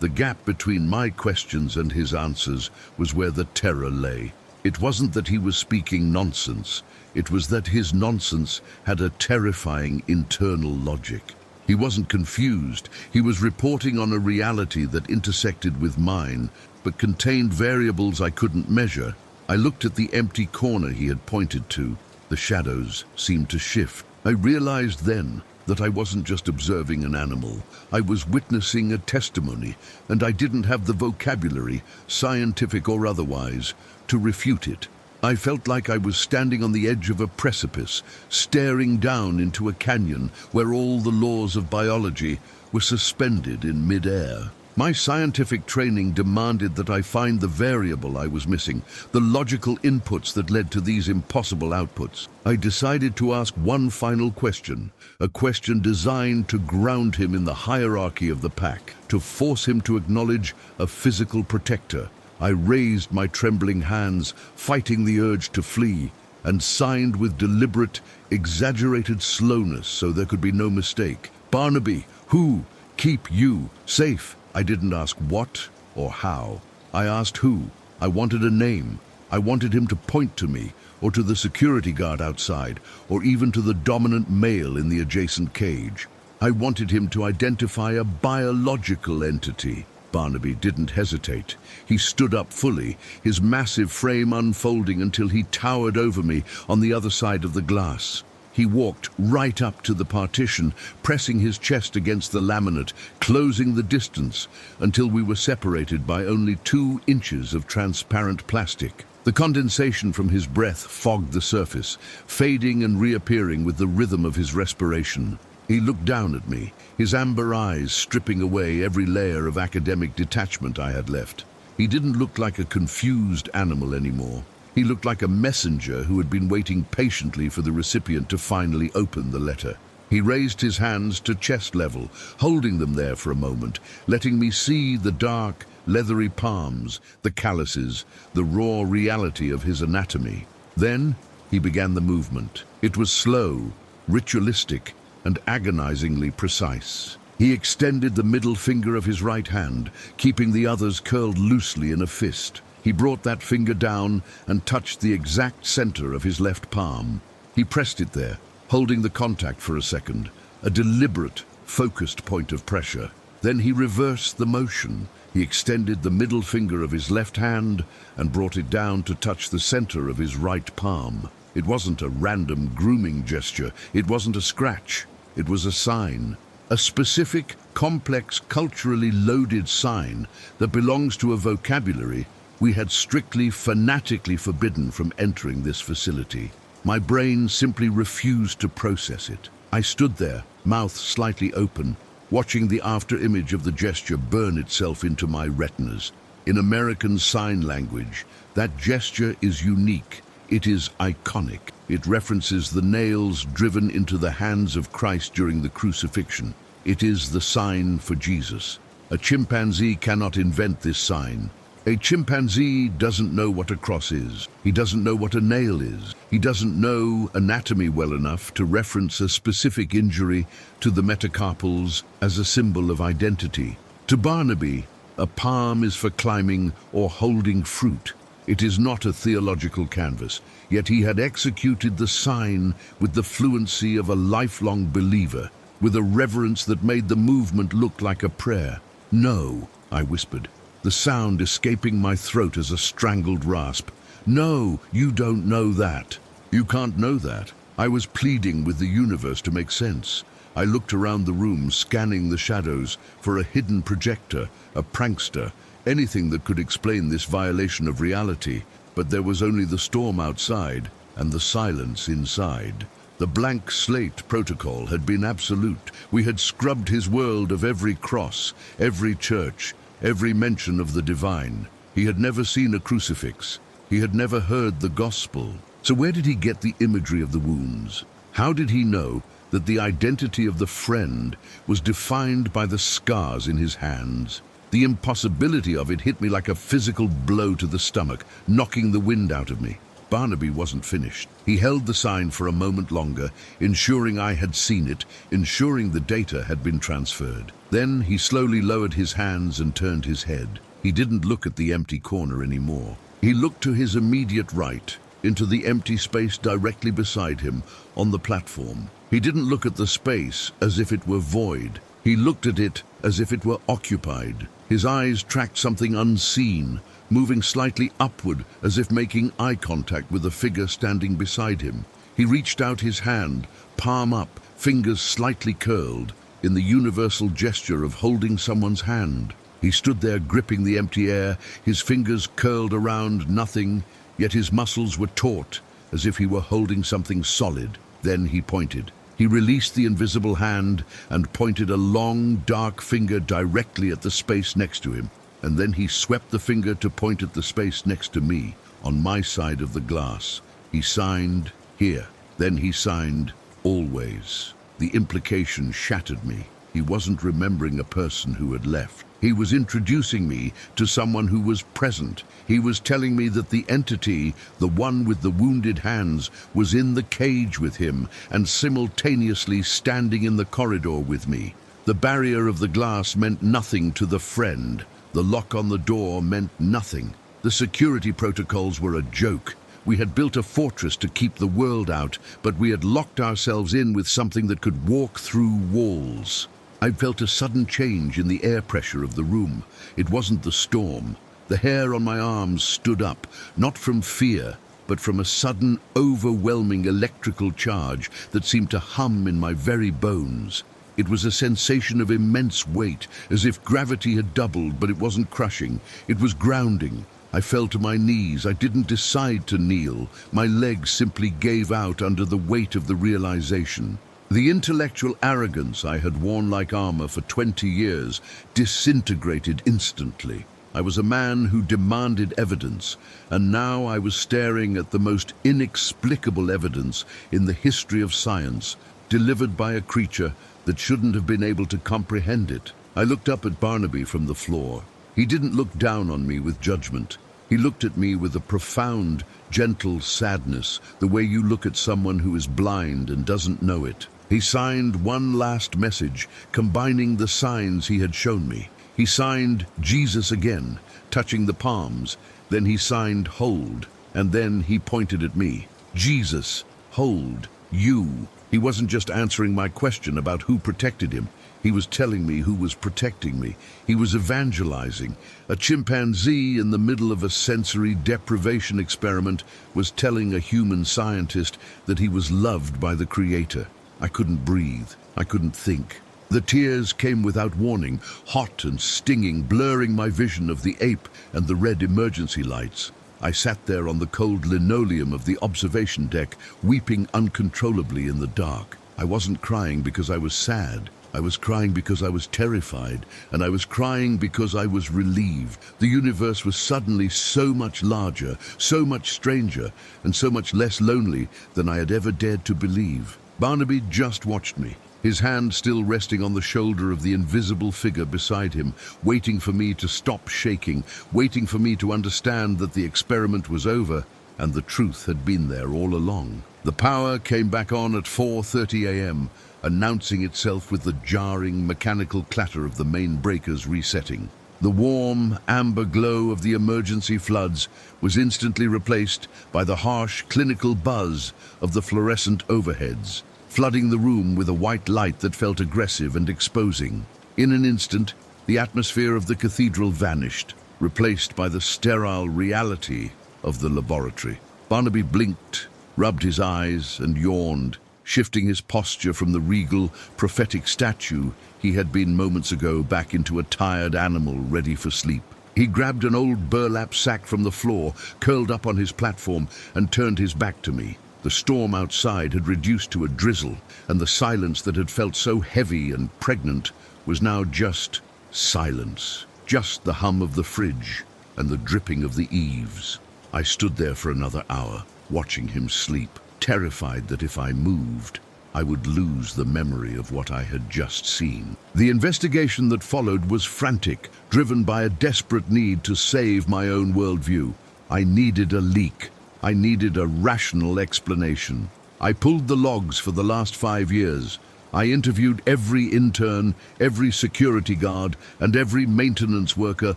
The gap between my questions and his answers was where the terror lay. It wasn't that he was speaking nonsense. It was that his nonsense had a terrifying internal logic. He wasn't confused. He was reporting on a reality that intersected with mine, but contained variables I couldn't measure. I looked at the empty corner he had pointed to. The shadows seemed to shift. I realized then that I wasn't just observing an animal. I was witnessing a testimony, and I didn't have the vocabulary, scientific or otherwise, to refute it. I felt like I was standing on the edge of a precipice, staring down into a canyon where all the laws of biology were suspended in mid-air. My scientific training demanded that I find the variable I was missing, the logical inputs that led to these impossible outputs. I decided to ask one final question, a question designed to ground him in the hierarchy of the pack, to force him to acknowledge a physical protector. I raised my trembling hands, fighting the urge to flee, and signed with deliberate, exaggerated slowness so there could be no mistake. Barnaby, who? Keep you safe. I didn't ask what or how. I asked who. I wanted a name. I wanted him to point to me, or to the security guard outside, or even to the dominant male in the adjacent cage. I wanted him to identify a biological entity. Barnaby didn't hesitate. He stood up fully, his massive frame unfolding until he towered over me on the other side of the glass. He walked right up to the partition, pressing his chest against the laminate, closing the distance until we were separated by only 2 inches of transparent plastic. The condensation from his breath fogged the surface, fading and reappearing with the rhythm of his respiration. He looked down at me, his amber eyes stripping away every layer of academic detachment I had left. He didn't look like a confused animal anymore. He looked like a messenger who had been waiting patiently for the recipient to finally open the letter. He raised his hands to chest level, holding them there for a moment, letting me see the dark, leathery palms, the calluses, the raw reality of his anatomy. Then he began the movement. It was slow, ritualistic, and agonizingly precise. He extended the middle finger of his right hand, keeping the others curled loosely in a fist. He brought that finger down and touched the exact center of his left palm. He pressed it there, holding the contact for a second, a deliberate, focused point of pressure. Then he reversed the motion. He extended the middle finger of his left hand and brought it down to touch the center of his right palm. It wasn't a random grooming gesture. It wasn't a scratch. It was a sign. A specific, complex, culturally loaded sign that belongs to a vocabulary we had strictly, fanatically forbidden from entering this facility. My brain simply refused to process it. I stood there, mouth slightly open, watching the after-image of the gesture burn itself into my retinas. In American Sign Language, that gesture is unique. It is iconic. It references the nails driven into the hands of Christ during the crucifixion. It is the sign for Jesus. A chimpanzee cannot invent this sign. A chimpanzee doesn't know what a cross is. He doesn't know what a nail is. He doesn't know anatomy well enough to reference a specific injury to the metacarpals as a symbol of identity. To Barnaby, a palm is for climbing or holding fruit. It is not a theological canvas, yet he had executed the sign with the fluency of a lifelong believer, with a reverence that made the movement look like a prayer. "No," I whispered, the sound escaping my throat as a strangled rasp. "No, you don't know that. You can't know that." I was pleading with the universe to make sense. I looked around the room, scanning the shadows for a hidden projector, a prankster, anything that could explain this violation of reality. But there was only the storm outside and the silence inside. The blank slate protocol had been absolute. We had scrubbed his world of every cross, every church, every mention of the divine. He had never seen a crucifix. He had never heard the gospel. So where did he get the imagery of the wounds? How did he know that the identity of the friend was defined by the scars in his hands? The impossibility of it hit me like a physical blow to the stomach, knocking the wind out of me. Barnaby wasn't finished. He held the sign for a moment longer, ensuring I had seen it, ensuring the data had been transferred. Then he slowly lowered his hands and turned his head. He didn't look at the empty corner anymore. He looked to his immediate right, into the empty space directly beside him on the platform. He didn't look at the space as if it were void. He looked at it as if it were occupied. His eyes tracked something unseen, moving slightly upward as if making eye contact with a figure standing beside him. He reached out his hand, palm up, fingers slightly curled, in the universal gesture of holding someone's hand. He stood there gripping the empty air, his fingers curled around nothing, yet his muscles were taut, as if he were holding something solid. Then he pointed. He released the invisible hand and pointed a long, dark finger directly at the space next to him. And then he swept the finger to point at the space next to me, on my side of the glass. He signed, "Here." Then he signed, "Always." The implication shattered me. He wasn't remembering a person who had left. He was introducing me to someone who was present. He was telling me that the entity, the one with the wounded hands, was in the cage with him and simultaneously standing in the corridor with me. The barrier of the glass meant nothing to the friend. The lock on the door meant nothing. The security protocols were a joke. We had built a fortress to keep the world out, but we had locked ourselves in with something that could walk through walls. I felt a sudden change in the air pressure of the room. It wasn't the storm. The hair on my arms stood up, not from fear, but from a sudden, overwhelming electrical charge that seemed to hum in my very bones. It was a sensation of immense weight, as if gravity had doubled, but it wasn't crushing. It was grounding. I fell to my knees. I didn't decide to kneel. My legs simply gave out under the weight of the realization. The intellectual arrogance I had worn like armor for 20 years disintegrated instantly. I was a man who demanded evidence, and now I was staring at the most inexplicable evidence in the history of science, delivered by a creature that shouldn't have been able to comprehend it. I looked up at Barnaby from the floor. He didn't look down on me with judgment. He looked at me with a profound, gentle sadness, the way you look at someone who is blind and doesn't know it. He signed one last message, combining the signs he had shown me. He signed Jesus again, touching the palms. Then he signed hold, and then he pointed at me. Jesus, hold, you. He wasn't just answering my question about who protected him. He was telling me who was protecting me. He was evangelizing. A chimpanzee in the middle of a sensory deprivation experiment was telling a human scientist that he was loved by the Creator. I couldn't breathe. I couldn't think. The tears came without warning, hot and stinging, blurring my vision of the ape and the red emergency lights. I sat there on the cold linoleum of the observation deck, weeping uncontrollably in the dark. I wasn't crying because I was sad. I was crying because I was terrified, and I was crying because I was relieved. The universe was suddenly so much larger, so much stranger, and so much less lonely than I had ever dared to believe. Barnaby just watched me, his hand still resting on the shoulder of the invisible figure beside him, waiting for me to stop shaking, waiting for me to understand that the experiment was over and the truth had been there all along. The power came back on at 4:30 a.m., announcing itself with the jarring, mechanical clatter of the main breakers resetting. The warm, amber glow of the emergency floods was instantly replaced by the harsh, clinical buzz of the fluorescent overheads, flooding the room with a white light that felt aggressive and exposing. In an instant, the atmosphere of the cathedral vanished, replaced by the sterile reality of the laboratory. Barnaby blinked, rubbed his eyes, and yawned, shifting his posture from the regal, prophetic statue he had been moments ago back into a tired animal ready for sleep. He grabbed an old burlap sack from the floor, curled up on his platform, and turned his back to me. The storm outside had reduced to a drizzle, and the silence that had felt so heavy and pregnant was now just silence. Just the hum of the fridge and the dripping of the eaves. I stood there for another hour, watching him sleep, terrified that if I moved, I would lose the memory of what I had just seen. The investigation that followed was frantic, driven by a desperate need to save my own worldview. I needed a leak. I needed a rational explanation. I pulled the logs for the last 5 years. I interviewed every intern, every security guard, and every maintenance worker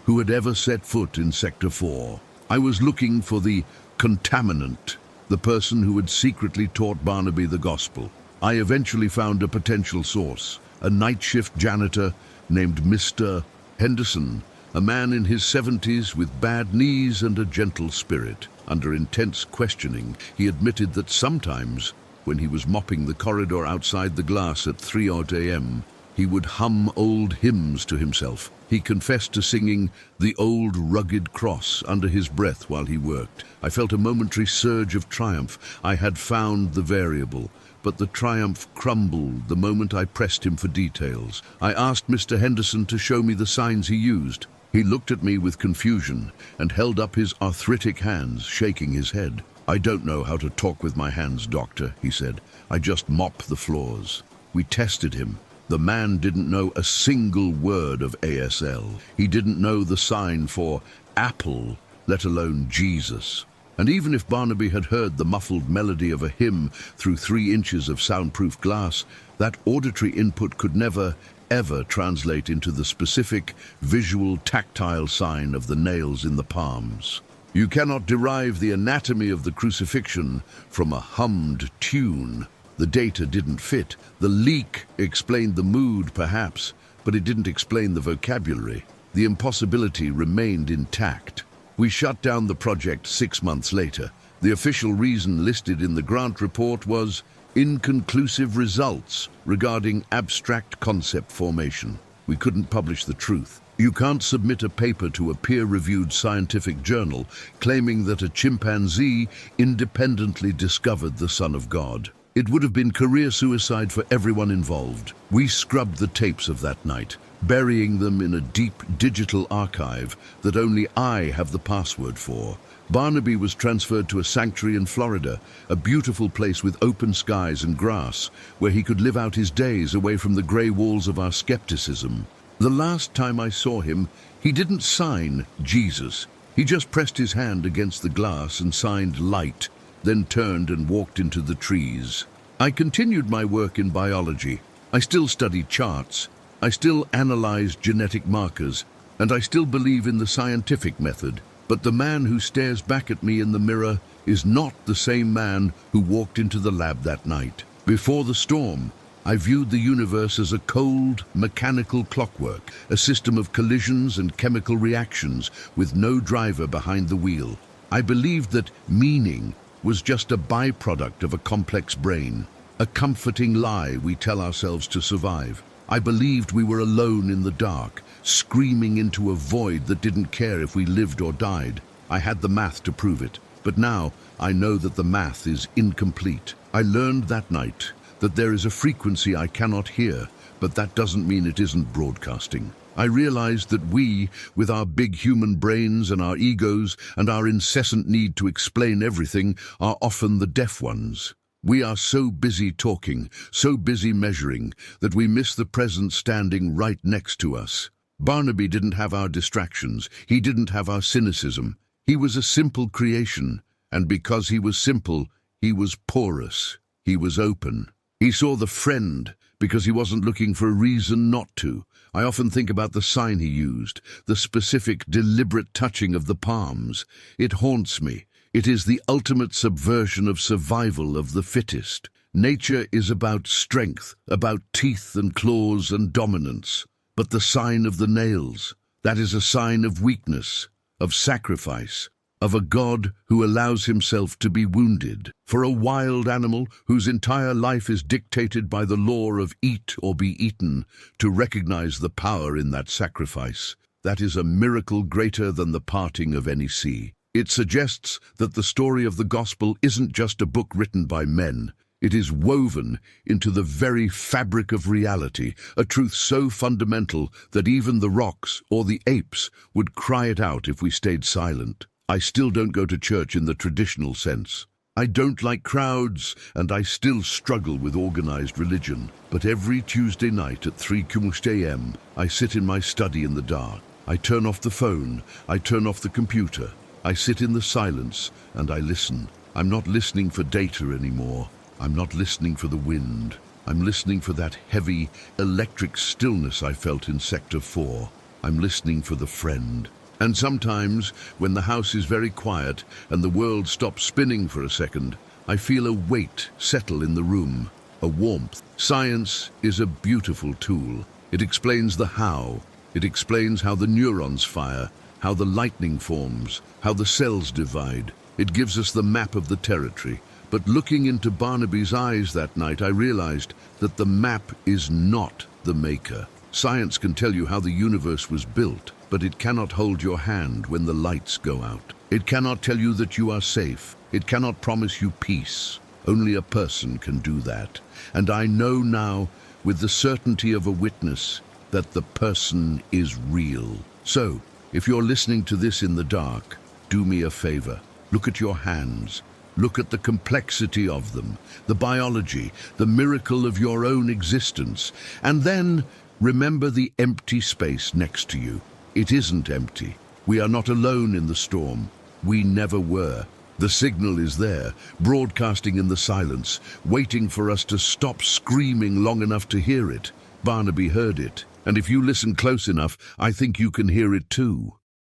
who had ever set foot in Sector 4. I was looking for the contaminant, the person who had secretly taught Barnaby the gospel. I eventually found a potential source, a night shift janitor named Mr. Henderson, a man in his 70s with bad knees and a gentle spirit. Under intense questioning, he admitted that sometimes, when he was mopping the corridor outside the glass at 3 a.m., he would hum old hymns to himself. He confessed to singing "The Old Rugged Cross" under his breath while he worked. I felt a momentary surge of triumph. I had found the variable, but the triumph crumbled the moment I pressed him for details. I asked Mr. Henderson to show me the signs he used. He looked at me with confusion and held up his arthritic hands, shaking his head. "I don't know how to talk with my hands, doctor," he said. "I just mop the floors." We tested him. The man didn't know a single word of ASL. He didn't know the sign for apple, let alone Jesus. And even if Barnaby had heard the muffled melody of a hymn through 3 inches of soundproof glass, that auditory input could never, ever translate into the specific, visual, tactile sign of the nails in the palms. You cannot derive the anatomy of the crucifixion from a hummed tune. The data didn't fit. The leak explained the mood, perhaps, but it didn't explain the vocabulary. The impossibility remained intact. We shut down the project 6 months later. The official reason listed in the grant report was inconclusive results regarding abstract concept formation. We couldn't publish the truth. You can't submit a paper to a peer-reviewed scientific journal claiming that a chimpanzee independently discovered the Son of God. It would have been career suicide for everyone involved. We scrubbed the tapes of that night, burying them in a deep digital archive that only I have the password for. Barnaby was transferred to a sanctuary in Florida, a beautiful place with open skies and grass, where he could live out his days away from the grey walls of our skepticism. The last time I saw him, he didn't sign Jesus. He just pressed his hand against the glass and signed light, then turned and walked into the trees. I continued my work in biology. I still studied charts. I still analyzed genetic markers, and I still believe in the scientific method. But the man who stares back at me in the mirror is not the same man who walked into the lab that night. Before the storm, I viewed the universe as a cold, mechanical clockwork, a system of collisions and chemical reactions with no driver behind the wheel. I believed that meaning was just a byproduct of a complex brain, a comforting lie we tell ourselves to survive. I believed we were alone in the dark, screaming into a void that didn't care if we lived or died. I had the math to prove it, but now I know that the math is incomplete. I learned that night that there is a frequency I cannot hear, but that doesn't mean it isn't broadcasting. I realized that we, with our big human brains and our egos and our incessant need to explain everything, are often the deaf ones. We are so busy talking, so busy measuring, that we miss the present standing right next to us. Barnaby didn't have our distractions. He didn't have our cynicism. He was a simple creation, and because he was simple, he was porous. He was open. He saw the friend because he wasn't looking for a reason not to. I often think about the sign he used, the specific, deliberate touching of the palms. It haunts me. It is the ultimate subversion of survival of the fittest. Nature is about strength, about teeth and claws and dominance. But the sign of the nails, that is a sign of weakness, of sacrifice. of a God who allows himself to be wounded. For a wild animal whose entire life is dictated by the law of eat or be eaten, to recognize the power in that sacrifice, that is a miracle greater than the parting of any sea. It suggests that the story of the gospel isn't just a book written by men. It is woven into the very fabric of reality, a truth so fundamental that even the rocks or the apes would cry it out if we stayed silent. I still don't go to church in the traditional sense. I don't like crowds, and I still struggle with organized religion. But every Tuesday night at 3 a.m., I sit in my study in the dark. I turn off the phone, I turn off the computer. I sit in the silence and I listen. I'm not listening for data anymore. I'm not listening for the wind. I'm listening for that heavy, electric stillness I felt in Sector 4. I'm listening for the friend. And sometimes, when the house is very quiet and the world stops spinning for a second, I feel a weight settle in the room, a warmth. Science is a beautiful tool. It explains the how. It explains how the neurons fire, how the lightning forms, how the cells divide. It gives us the map of the territory. But looking into Barnaby's eyes that night, I realized that the map is not the maker. Science can tell you how the universe was built, but it cannot hold your hand when the lights go out. It cannot tell you that you are safe. It cannot promise you peace. Only a person can do that. And I know now, with the certainty of a witness, that the person is real. So, if you're listening to this in the dark, do me a favor. Look at your hands. Look at the complexity of them, the biology, the miracle of your own existence. And then remember the empty space next to you. It isn't empty. We are not alone in the storm. We never were. The signal is there, broadcasting in the silence, waiting for us to stop screaming long enough to hear it. Barnaby heard it, and if you listen close enough, I think you can hear it too.